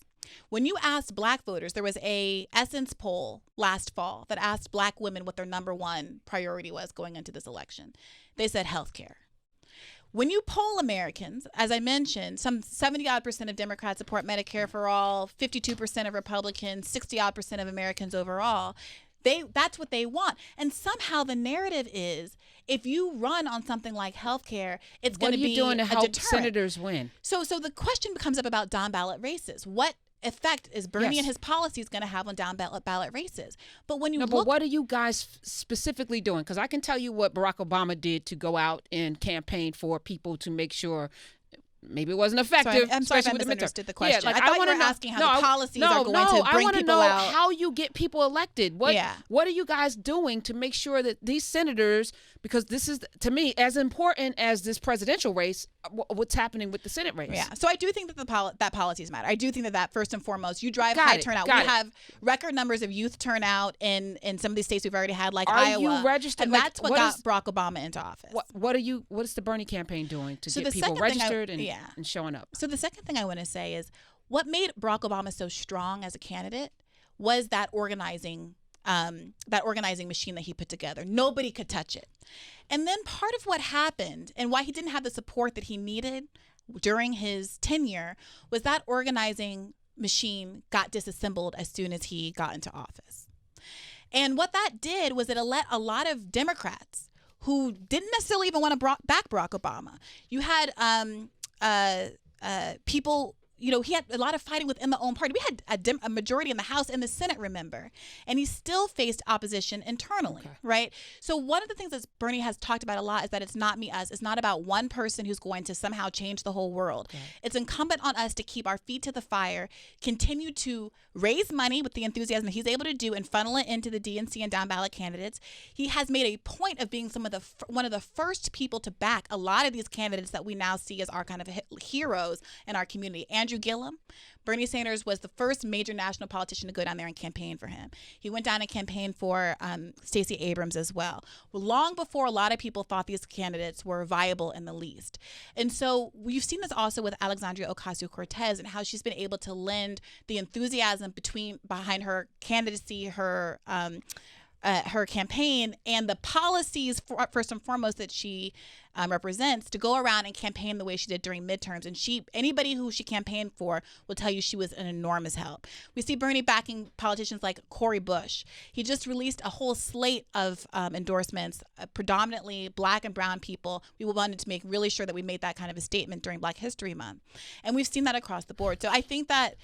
B: When you asked black voters, there was a Essence poll last fall that asked black women what their number one priority was going into this election. They said healthcare. When you poll Americans, as I mentioned, some 70-odd% of Democrats support Medicare for all, 52% of Republicans, 60-odd% of Americans overall. That's what they want. And somehow the narrative is if you run on something like healthcare, it's going to be a deterrent.
A: What are you doing to help senators win?
B: So the question comes up about down-ballot races. What effect is Bernie and his policies going to have on down-ballot races? But when you
A: but what are you guys specifically doing? Because I can tell you what Barack Obama did to go out and campaign for people to make sure maybe it wasn't effective.
B: I'm sorry if I misunderstood the question.
A: Yeah,
B: I thought you were asking how the policies are going to bring people out.
A: I want to know how you get people elected. What are you guys doing to make sure that these senators, because this is, to me, as important as this presidential race, what's happening with the Senate race.
B: Yeah. So I do think that that policies matter. I do think that first and foremost, you drive high turnout. We have record numbers of youth turnout in some of these states we've already had, like Iowa.
A: Are you registered?
B: And that's what got Barack Obama into office.
A: What is the Bernie campaign doing to get people registered and showing up?
B: So the second thing I want to say is what made Barack Obama so strong as a candidate was that organizing machine that he put together. Nobody could touch it. And then part of what happened and why he didn't have the support that he needed during his tenure was that organizing machine got disassembled as soon as he got into office. And what that did was it let a lot of Democrats who didn't necessarily even want to back Barack Obama. You had people, he had a lot of fighting within the own party. We had a majority in the House and the Senate, remember, and he still faced opposition internally, right? So one of the things that Bernie has talked about a lot is that it's not me, us. It's not about one person who's going to somehow change the whole world. Okay. It's incumbent on us to keep our feet to the fire, continue to raise money with the enthusiasm that he's able to do and funnel it into the DNC and down ballot candidates. He has made a point of being one of the first people to back a lot of these candidates that we now see as our kind of heroes in our community. Andrew Gillum. Bernie Sanders was the first major national politician to go down there and campaign for him. He went down and campaigned for Stacey Abrams as well, long before a lot of people thought these candidates were viable in the least. And so we've seen this also with Alexandria Ocasio-Cortez and how she's been able to lend the enthusiasm behind her candidacy, her campaign, and the policies, first and foremost, that she represents, to go around and campaign the way she did during midterms. And anybody who she campaigned for will tell you she was an enormous help. We see Bernie backing politicians like Cori Bush. He just released a whole slate of endorsements, predominantly Black and brown people. We wanted to make really sure that we made that kind of a statement during Black History Month. And we've seen that across the board. So I think that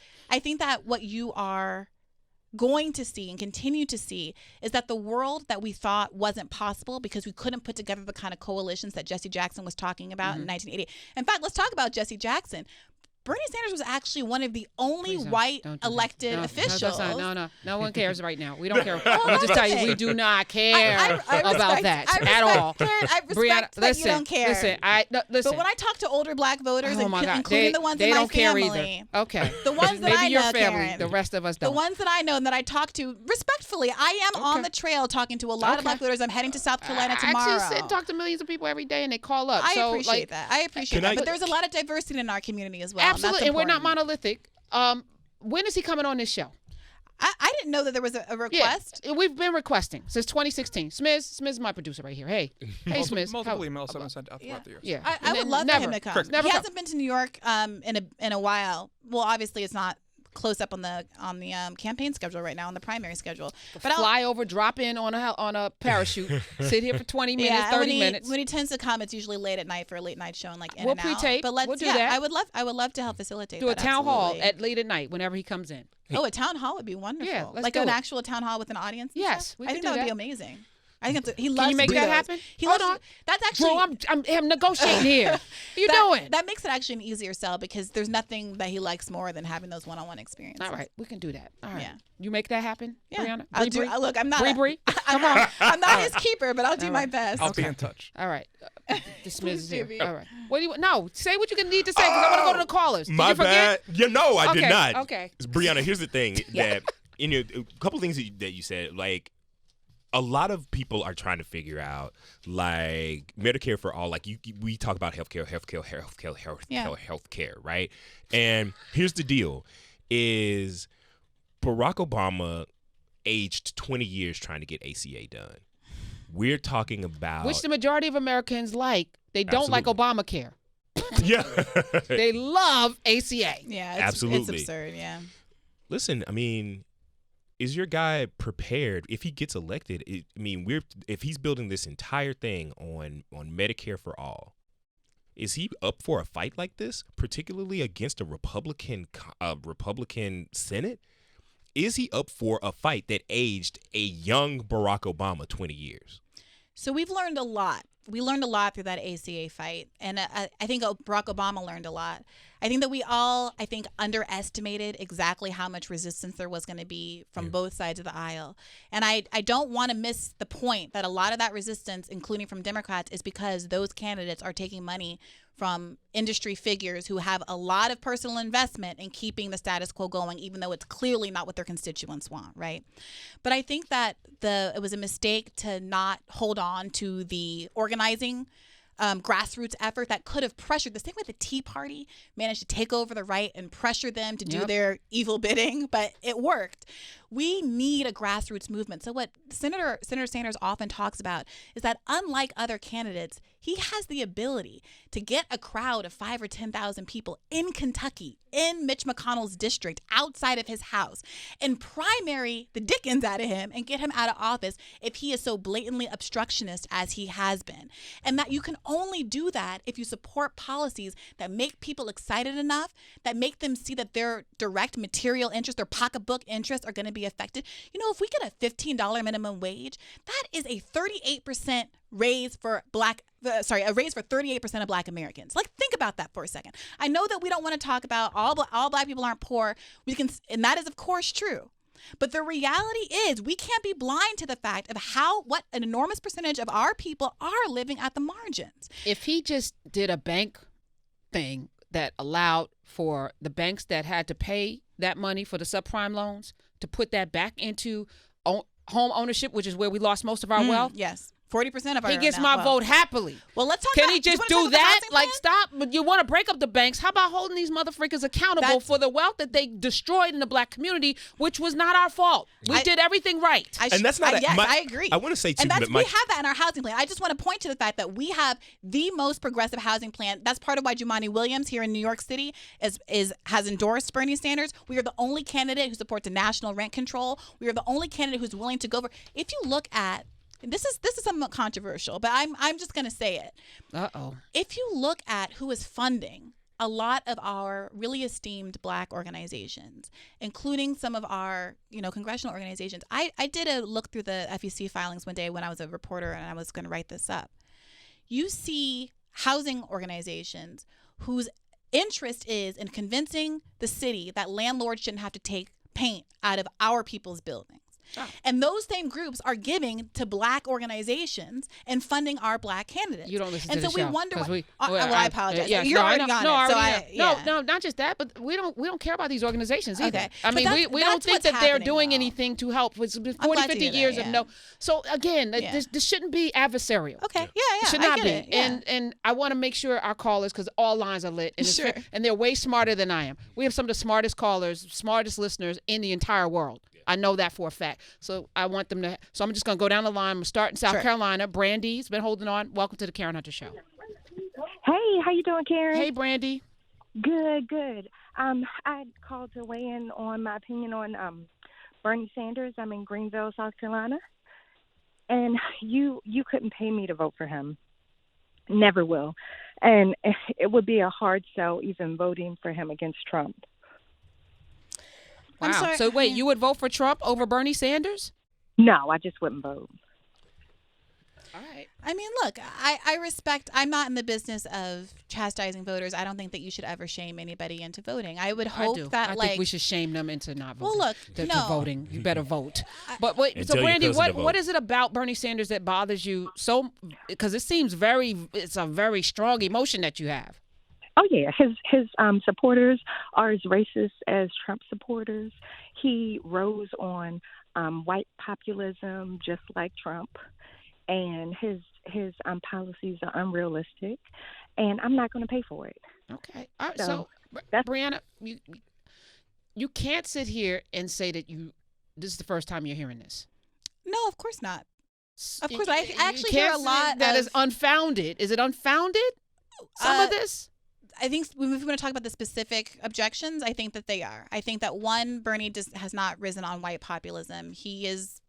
B: what you are going to see and continue to see is that the world that we thought wasn't possible because we couldn't put together the kind of coalitions that Jesse Jackson was talking about in 1980. In fact, let's talk about Jesse Jackson. Bernie Sanders was actually one of the only white elected officials.
A: No one cares right now. We don't care. I'll just tell you, we do not care about that at all.
B: I respect that you don't care.
A: Listen.
B: But when I talk to older Black voters, including the ones in my family,
A: okay,
B: the ones that I know,
A: your family,
B: Karen,
A: the rest of us don't.
B: The ones that I know and that I talk to respectfully, I am on the trail talking to a lot of Black voters. I'm heading to South Carolina tomorrow.
A: I actually talk to millions of people every day, and they call up.
B: I appreciate that. But there's a lot of diversity in our community as well.
A: Absolutely, and we're not monolithic. When is he coming on this show?
B: I didn't know that there was a request.
A: Yeah, we've been requesting since 2016. Smith is my producer right here. Hey, Smith.
C: Multiple emails have been sent out throughout the years.
A: Yeah,
B: I would love for him to come.
C: Never
B: he hasn't been to New York in a while. Well, obviously it's not close up on the campaign schedule right now, on the primary schedule. But
A: fly over, drop in on a parachute, sit here for 20 minutes, 30 minutes.
B: When he tends to come, it's usually late at night for a late night show and in
A: we'll
B: and out.
A: pre-tape.
B: But we'll do that. I would love to help facilitate.
A: Do a town hall at late at night whenever he comes in.
B: Oh, a town hall would be wonderful.
A: Yeah,
B: like an actual town hall with an audience.
A: Yes,
B: I think that would be amazing. I think he loves.
A: Can you make that happen?
B: Hold on. That's actually.
A: Bro, I'm negotiating here. What you doing?
B: That makes it actually an easier sell because there's nothing that he likes more than having those one-on-one experiences.
A: All right, we can do that. All right.
B: Yeah.
A: You make that happen,
B: yeah.
A: Briahna?
B: I'll do. Look, I'm not.
A: Come on.
B: I'm not his keeper, but I'll do my best.
C: I'll be in touch.
A: All right. Dismiss here. All right. What do you? No, say what you need to say because I want to go to the callers. Did you forget?
D: Yeah, no, I did not.
A: Okay.
D: Briahna, here's the thing that a couple things that you said, like. A lot of people are trying to figure out, like, Medicare for all. Like, we talk about healthcare, right? And here's the deal: is Barack Obama aged 20 years trying to get ACA done. We're talking about
A: which the majority of Americans like. They don't like Obamacare.
D: Yeah,
A: they love ACA.
B: Yeah,
D: absolutely.
B: It's absurd. Yeah.
D: Listen, I mean. Is your guy prepared if he gets elected? If he's building this entire thing on Medicare for all, is he up for a fight like this, particularly against a Republican Senate? Is he up for a fight that aged a young Barack Obama 20 years?
B: So we've learned a lot. We learned a lot through that ACA fight, and I think Barack Obama learned a lot. I think that we all, underestimated exactly how much resistance there was going to be from both sides of the aisle. And I don't want to miss the point that a lot of that resistance, including from Democrats, is because those candidates are taking money from industry figures who have a lot of personal investment in keeping the status quo going, even though it's clearly not what their constituents want, right? But I think that it was a mistake to not hold on to the organizing grassroots effort that could have pressured, the same way the Tea Party managed to take over the right and pressure them to do their evil bidding, but it worked. We need a grassroots movement. So what Senator Sanders often talks about is that unlike other candidates, he has the ability to get a crowd of 5,000 or 10,000 people in Kentucky, in Mitch McConnell's district, outside of his house, and primary the dickens out of him and get him out of office if he is so blatantly obstructionist as he has been. And that you can only do that if you support policies that make people excited enough, that make them see that their direct material interest, their pocketbook interests are going to be affected. If we get a $15 minimum wage, that is a 38% raise for a raise for 38% of Black Americans. Like, think about that for a second. I know that we don't want to talk about all Black people aren't poor. And that is, of course, true. But the reality is we can't be blind to the fact of what an enormous percentage of our people are living at the margins.
A: If he just did a bank thing, that allowed for the banks that had to pay that money for the subprime loans to put that back into home ownership, which is where we lost most of our wealth.
B: Yes. 40% of our
A: He gets my vote happily.
B: Well, let's talk
A: Can
B: about,
A: he just do that? Like, stop. But you want to break up the banks. How about holding these motherfuckers accountable for the wealth that they destroyed in the black community, which was not our fault. We did everything right.
D: And that's not
B: I agree.
D: I want to say, too,
B: and we have that in our housing plan. I just want to point to the fact that we have the most progressive housing plan. That's part of why Jumaane Williams here in New York City has endorsed Bernie Sanders. We are the only candidate who supports a national rent control. We are the only candidate who's willing to go over. If you look at this is somewhat controversial, but I'm just going to say it.
A: Uh-oh.
B: If you look at who is funding a lot of our really esteemed black organizations, including some of our, congressional organizations, I did a look through the FEC filings one day when I was a reporter and I was going to write this up. You see housing organizations whose interest is in convincing the city that landlords shouldn't have to take paint out of our people's buildings. Oh. And those same groups are giving to black organizations and funding our black candidates.
A: You don't listen
B: to
A: the show.
B: And so we wonder I apologize.
A: Yes,
B: You're already on it.
A: No, not just that, but we don't care about these organizations either.
B: Okay.
A: I mean, we don't think that they're doing anything to help. It's been 40, 50 years of no. So again, this shouldn't be adversarial.
B: Okay. Yeah.
A: It should not be.
B: Yeah.
A: And I want to make sure our callers, because all lines are lit, and,
B: sure.
A: And they're way smarter than I am. We have some of the smartest callers, smartest listeners in the entire world. I know that for a fact. So I want them to. So I'm just going to go down the line. I'm going to start in South Carolina. Brandy's been holding on. Welcome to the Karen Hunter Show.
E: Hey, how you doing, Karen?
A: Hey, Brandy.
E: Good. I called to weigh in on my opinion on Bernie Sanders. I'm in Greenville, South Carolina, and you couldn't pay me to vote for him. Never will, and it would be a hard sell even voting for him against Trump.
A: Wow. Sorry, so wait, you would vote for Trump over Bernie Sanders?
E: No, I just wouldn't vote.
A: All right.
B: I mean, look, I respect, I'm not in the business of chastising voters. I don't think that you should ever shame anybody into voting. I would hope that
A: I think we should shame them into not voting.
B: Well, look,
A: to voting. You better vote. But wait, so Brandy, what is it about Bernie Sanders that bothers you so? Because it seems it's a very strong emotion that you have.
E: Oh, yeah. His supporters are as racist as Trump supporters. He rose on white populism just like Trump. And his policies are unrealistic. And I'm not going to pay for it.
A: Okay. All right. So Briahna, you can't sit here and say that this is the first time you're hearing this.
B: No, of course not. Of course not. I actually hear a lot
A: that is unfounded. Is it unfounded? Some of this?
B: I think if we want to talk about the specific objections, I think that they are. I think that one, Bernie has not risen on white populism. He is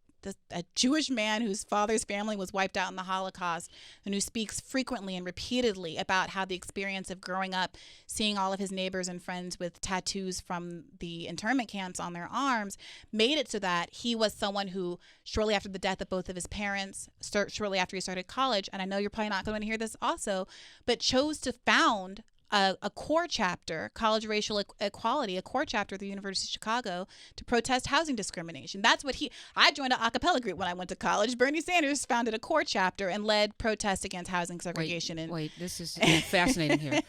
B: a Jewish man whose father's family was wiped out in the Holocaust and who speaks frequently and repeatedly about how the experience of growing up, seeing all of his neighbors and friends with tattoos from the internment camps on their arms, made it so that he was someone who, shortly after the death of both of his parents, shortly after he started college, and I know you're probably not going to hear this also, but chose to found a core chapter, College Racial Equality, a core chapter of the University of Chicago to protest housing discrimination. That's what I joined an a cappella group when I went to college. Bernie Sanders founded a core chapter and led protests against housing segregation.
A: Wait, this is fascinating here.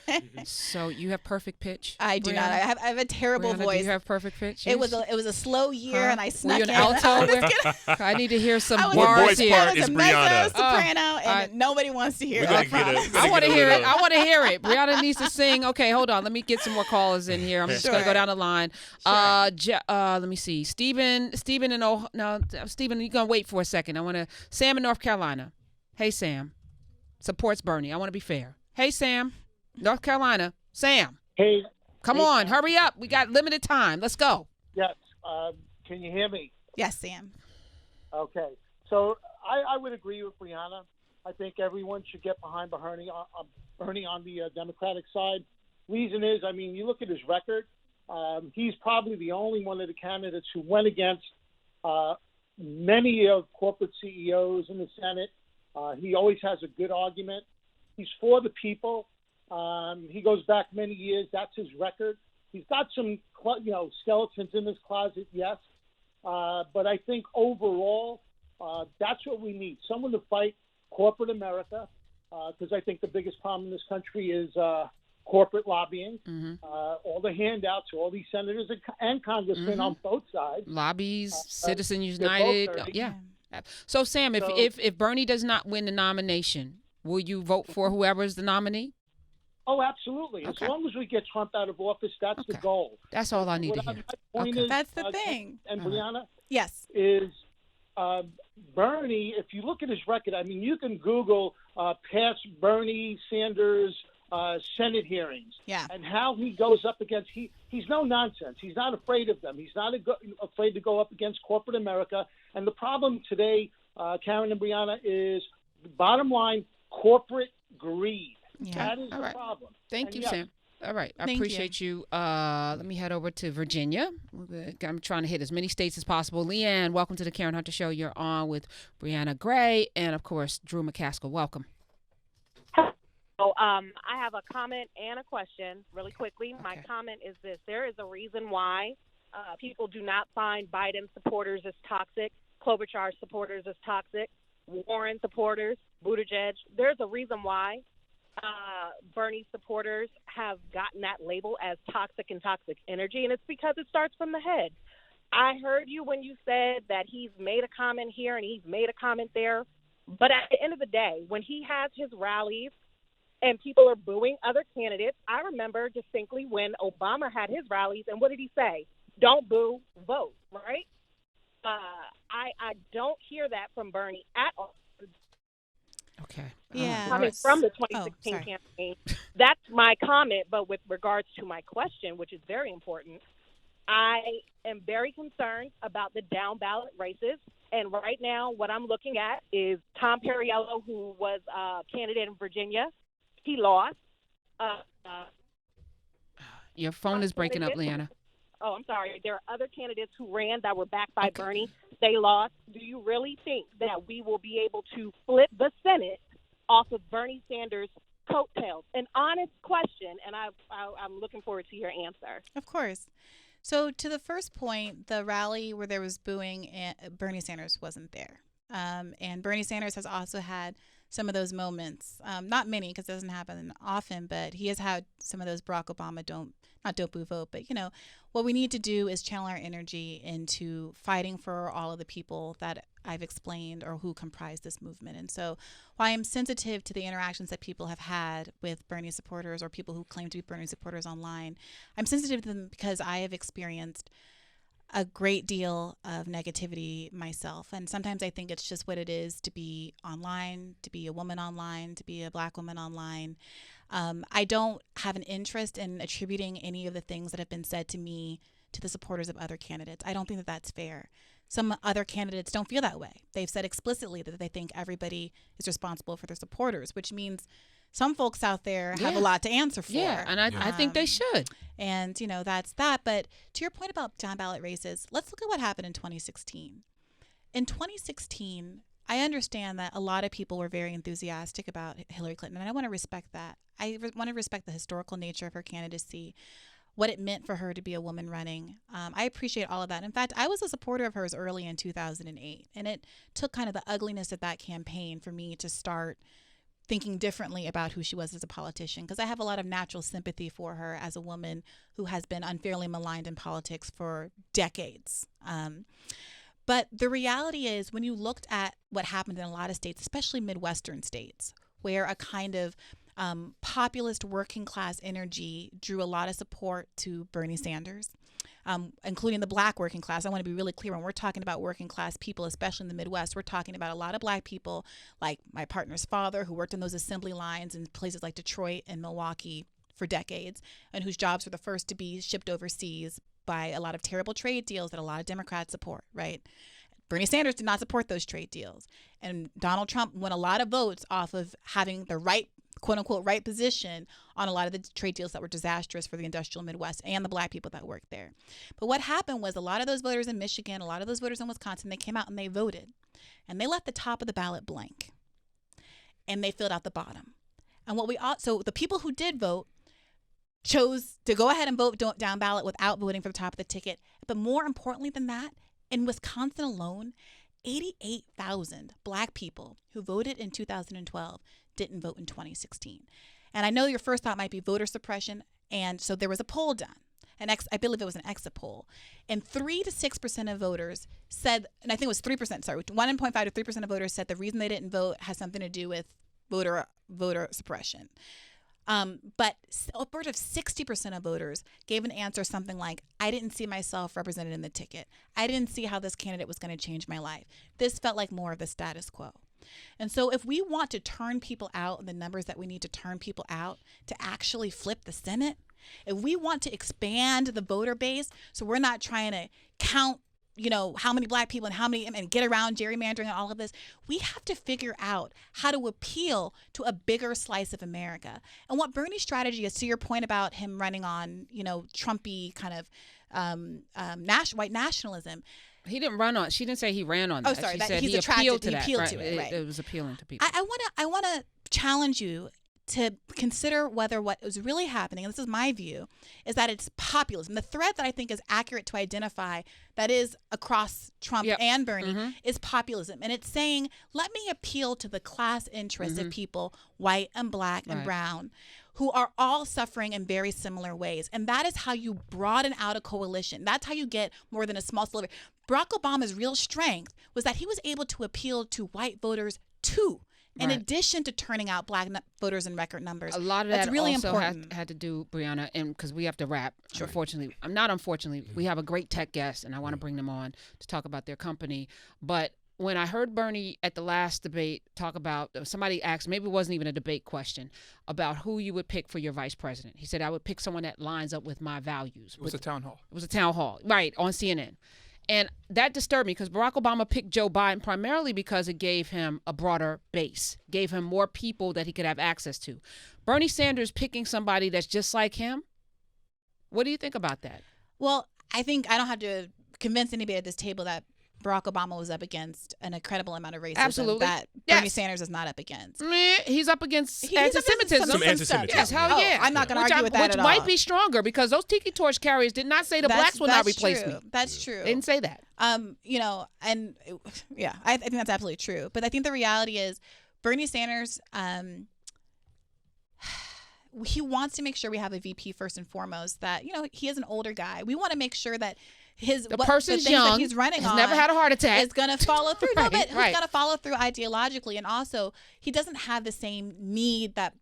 A: So you have perfect pitch?
B: I do not. I have a terrible voice.
A: Do you have perfect pitch?
B: It was a slow year and I snuck in.
A: Were you an alto? I need to hear some
D: bars here.
B: I was a mezzo soprano and nobody wants to hear it.
A: I want to hear it. I want to hear it. Briahna needs to sing. Okay, hold on. Let me get some more callers in here. I'm just going to go down the line.
B: Sure.
A: Let me see. Stephen, Stephen, you're going to wait for a second. Sam in North Carolina. Hey, Sam. Supports Bernie. I want to be fair. Hey, Sam. North Carolina. Sam.
F: Hey.
A: Come on. Hurry up. We got limited time. Let's go.
F: Yes. Can you hear me?
B: Yes, Sam.
F: Okay. So I would agree with Briahna. I think everyone should get behind Bernie on the Democratic side. Reason is, I mean, you look at his record. He's probably the only one of the candidates who went against many of corporate CEOs in the Senate. He always has a good argument. He's for the people. He goes back many years. That's his record. He's got some, skeletons in his closet, yes. But I think overall, that's what we need. Someone to fight corporate America, because I think the biggest problem in this country is corporate lobbying,
A: Mm-hmm.
F: all the handouts, all these senators and congressmen on both sides.
A: Lobbies, Citizens
F: they're both
A: United.
F: dirty.
A: Yeah. So, Sam, if Bernie does not win the nomination, will you vote for whoever's the nominee?
F: Oh, absolutely.
A: Okay.
F: As long as we get Trump out of office, that's the
A: Okay.
F: goal.
A: That's all I need to hear.
F: My point
A: Okay.
F: is,
B: That's the thing.
F: And Briahna,
B: Yes.
F: is Bernie, if you look at his record, I mean, you can Google past Bernie Sanders Senate hearings and how he goes up against, he's no nonsense. He's not afraid of them. He's not afraid to go up against corporate America. And the problem today, Karen and Briahna, is bottom line, corporate greed.
B: Yeah.
F: That is
A: All
F: the
A: right.
F: problem.
A: Thank
F: And
A: you,
F: yes,
A: Sam. All right. I
B: Thank
A: appreciate you. Let me head over to Virginia. I'm trying to hit as many states as possible. Leanne, welcome to the Karen Hunter Show. You're on with Briahna Gray and, of course, Drew McCaskill. Welcome.
G: So I have a comment and a question really quickly.
A: Okay.
G: My comment is this. There is a reason why people do not find Biden supporters as toxic, Klobuchar supporters as toxic, Warren supporters, Buttigieg. There's a reason why Bernie supporters have gotten that label as toxic and toxic energy, and it's because it starts from the head. I heard you when you said that he's made a comment here and he's made a comment there, but at the end of the day, when he has his rallies and people are booing other candidates, I remember distinctly when Obama had his rallies, and what did he say? Don't boo, vote, right? I don't hear that from Bernie at all.
A: Okay.
B: Yeah.
G: Coming from the 2016 campaign. That's my comment, but with regards to my question, which is very important, I am very concerned about the down ballot races. And right now, what I'm looking at is Tom Perriello, who was a candidate in Virginia. He lost.
A: Your phone is breaking up, Leanna.
G: Oh, I'm sorry. There are other candidates who ran that were backed by Bernie. They lost. Do you really think that we will be able to flip the Senate off of Bernie Sanders' coattails? An honest question, and I'm looking forward to your answer.
B: Of course. So to the first point, the rally where there was booing, Bernie Sanders wasn't there. And Bernie Sanders has also had some of those moments. Not many, because it doesn't happen often, but he has had some of those Barack Obama not boo vote, but what we need to do is channel our energy into fighting for all of the people that I've explained or who comprise this movement. And so while I'm sensitive to the interactions that people have had with Bernie supporters or people who claim to be Bernie supporters online, I'm sensitive to them because I have experienced a great deal of negativity myself. And sometimes I think it's just what it is to be online, to be a woman online, to be a Black woman online. I don't have an interest in attributing any of the things that have been said to me to the supporters of other candidates. I don't think that that's fair. Some other candidates don't feel that way. They've said explicitly that they think everybody is responsible for their supporters, which means some folks out there have a lot to answer for.
A: Yeah, and I think they should.
B: And, that's that. But to your point about down ballot races, let's look at what happened in 2016. In 2016, I understand that a lot of people were very enthusiastic about Hillary Clinton, and I want to respect that. I want to respect the historical nature of her candidacy, what it meant for her to be a woman running. I appreciate all of that. In fact, I was a supporter of hers early in 2008, and it took kind of the ugliness of that campaign for me to start thinking differently about who she was as a politician, because I have a lot of natural sympathy for her as a woman who has been unfairly maligned in politics for decades. But the reality is, when you looked at what happened in a lot of states, especially Midwestern states, where a kind of populist working class energy drew a lot of support to Bernie Sanders, including the Black working class. I want to be really clear, when we're talking about working class people, especially in the Midwest, we're talking about a lot of Black people, like my partner's father, who worked in those assembly lines in places like Detroit and Milwaukee for decades, and whose jobs were the first to be shipped overseas by a lot of terrible trade deals that a lot of Democrats support, right? Bernie Sanders did not support those trade deals. And Donald Trump won a lot of votes off of having the right, quote unquote, right position on a lot of the trade deals that were disastrous for the industrial Midwest and the Black people that worked there. But what happened was, a lot of those voters in Michigan, a lot of those voters in Wisconsin, they came out and they voted. And they left the top of the ballot blank. And they filled out the bottom. And so the people who did vote chose to go ahead and vote down ballot without voting for the top of the ticket. But more importantly than that, in Wisconsin alone, 88,000 Black people who voted in 2012 didn't vote in 2016. And I know your first thought might be voter suppression. And so there was a poll done. I believe it was an exit poll, and 3 to 6% of voters said, and I think it was 3%, sorry, 1.5 to 3% of voters said the reason they didn't vote has something to do with voter suppression. But upward of 60% of voters gave an answer something like, I didn't see myself represented in the ticket. I didn't see how this candidate was going to change my life. This felt like more of the status quo. And so if we want to turn people out, the numbers that we need to turn people out to actually flip the Senate, if we want to expand the voter base, so we're not trying to count, how many black people and get around gerrymandering and all of this, we have to figure out how to appeal to a bigger slice of America. And what Bernie's strategy is, to your point about him running on, Trumpy kind of white nationalism.
A: He didn't run on. She didn't say he ran on that.
B: Oh, sorry.
A: She said
B: he's
A: he
B: attracted.
A: appealed to
B: he
A: that.
B: appealed
A: Right.
B: to it. Right.
A: It was appealing to people.
B: I want to challenge you to consider whether what is really happening, and this is my view, is that it's populism. The thread that I think is accurate to identify that is across Trump and Bernie is populism. And it's saying, let me appeal to the class interests of people, white and black and brown, who are all suffering in very similar ways. And that is how you broaden out a coalition. That's how you get more than a small sliver. Barack Obama's real strength was that he was able to appeal to white voters too. In addition to turning out black voters in record numbers.
A: A lot of
B: that's
A: that
B: really
A: also
B: important.
A: had to do, Briahna, and because we have to wrap.
B: Sure.
A: Unfortunately, we have a great tech guest, and I want to bring them on to talk about their company. But when I heard Bernie at the last debate talk about, somebody asked, maybe it wasn't even a debate question, about who you would pick for your vice president. He said, I would pick someone that lines up with my values.
C: It was a town hall.
A: It was a town hall, right, on CNN. And that disturbed me because Barack Obama picked Joe Biden primarily because it gave him a broader base, gave him more people that he could have access to. Bernie Sanders picking somebody that's just like him, what do you think about that?
B: Well, I think I don't have to convince anybody at this table that Barack Obama was up against an incredible amount of racism that Bernie Sanders is not up against.
A: He's up against anti-Semitism.
D: Some anti-Semitism.
A: Yes, hell yeah.
B: I'm not going to argue with that at all.
A: Which might be stronger because those tiki torch carriers did not say the blacks will not replace me.
B: That's true.
A: They didn't say that.
B: I think that's absolutely true. But I think the reality is Bernie Sanders, he wants to make sure we have a VP first and foremost, that, he is an older guy. We want to make sure that the
A: person's
B: young,
A: that
B: he's running
A: has
B: on
A: never had a heart attack,
B: is going to follow through.
A: Right,
B: He's going to follow through ideologically, and also he doesn't have the same need that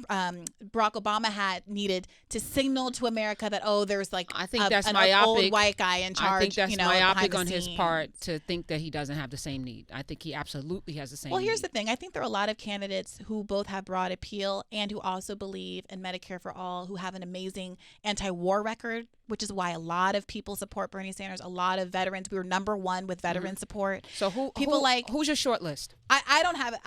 B: Barack Obama needed to signal to America that there's like
A: I think that's
B: an
A: myopic.
B: Old white guy in charge.
A: I think that's myopic on his
B: scenes.
A: part to think that he doesn't have the same need. I think he absolutely has the same.
B: Well, here's
A: need.
B: the thing. I think there are a lot of candidates who both have broad appeal and who also believe in Medicare for all, who have an amazing anti-war record, which is why a lot of people support Bernie Sanders. A lot of veterans. We were #1 with veteran support.
A: So who's your short list?
B: I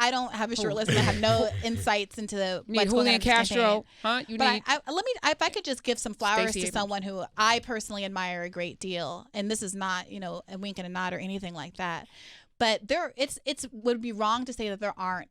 B: don't have a short list, and I have no insights into what's going on in this
A: Castro,
B: campaign. If I could just give some flowers to someone who I personally admire a great deal, and this is not a wink and a nod or anything like that, but it would be wrong to say that there aren't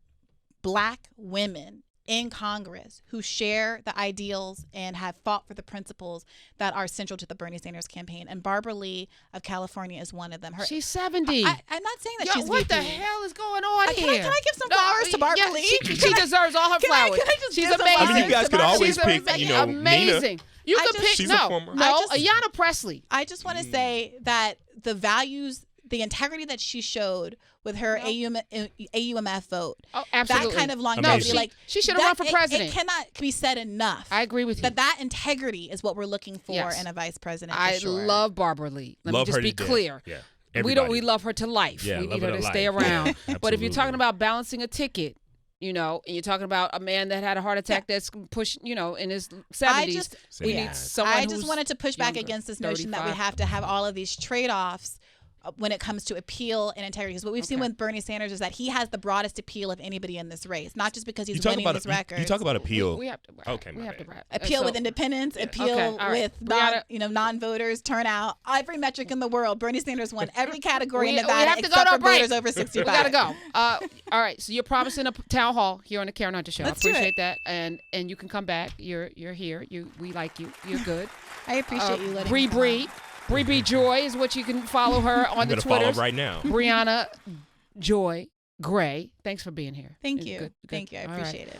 B: black women in Congress who share the ideals and have fought for the principles that are central to the Bernie Sanders campaign. And Barbara Lee of California is one of them.
A: She's 70.
B: I'm not saying that she's
A: what
B: VP.
A: the hell is going on here?
B: Can I give some flowers to Barbara Lee?
A: She deserves all her flowers.
B: Can I just
A: She's
B: give some
A: amazing.
B: flowers
D: you guys
B: to
D: could
B: Barbara
D: always
B: Lee?
D: pick,
A: amazing.
D: Nina.
A: You could pick
D: She's a former.
A: Ayanna Pressley.
B: I just want to say that the values, the integrity that she showed with her AUMF vote,
A: absolutely.
B: that kind of longevity,
D: Amazing.
A: She should have run for president.
B: It cannot be said enough.
A: I agree with you.
B: That integrity is what we're looking for in a vice president.
A: I
B: for sure.
A: love Barbara Lee. Let
D: Love
A: me just
D: her
A: be
D: to
A: clear.
D: death.
A: Yeah. We love her to life.
D: Yeah,
A: we
D: love
A: need her
D: her
A: to
D: to
A: stay
D: life.
A: around. But if you're
D: Absolutely.
A: talking about balancing a ticket, and you're talking about a man that had a heart attack that's pushed, in his 70s. We need someone
B: I just wanted to push back
A: younger,
B: against this notion that we
A: 35.
B: have to have all of these trade-offs when it comes to appeal and integrity. Because what we've seen with Bernie Sanders is that he has the broadest appeal of anybody in this race, not just because he's winning these records.
D: You talk about appeal.
A: We have to wrap.
D: Okay,
A: we
D: my
A: have to
D: bad.
A: wrap.
B: Appeal with independence, appeal with non-voters, turnout, every metric in the world. Bernie Sanders won every category in Nevada except for voters over 65.
A: We gotta go. All right, so you're promising a town hall here on the Karen Hunter Show.
B: Let's
A: I appreciate that, and you can come back. You're here. We like you. You're good.
B: I appreciate you letting me come on.
A: Briahna Joy is what you can follow her on the Twitter.
D: Follow right now.
A: Briahna Joy Gray. Thanks for being here.
B: Thank you.
A: Good.
B: Thank you. I appreciate it.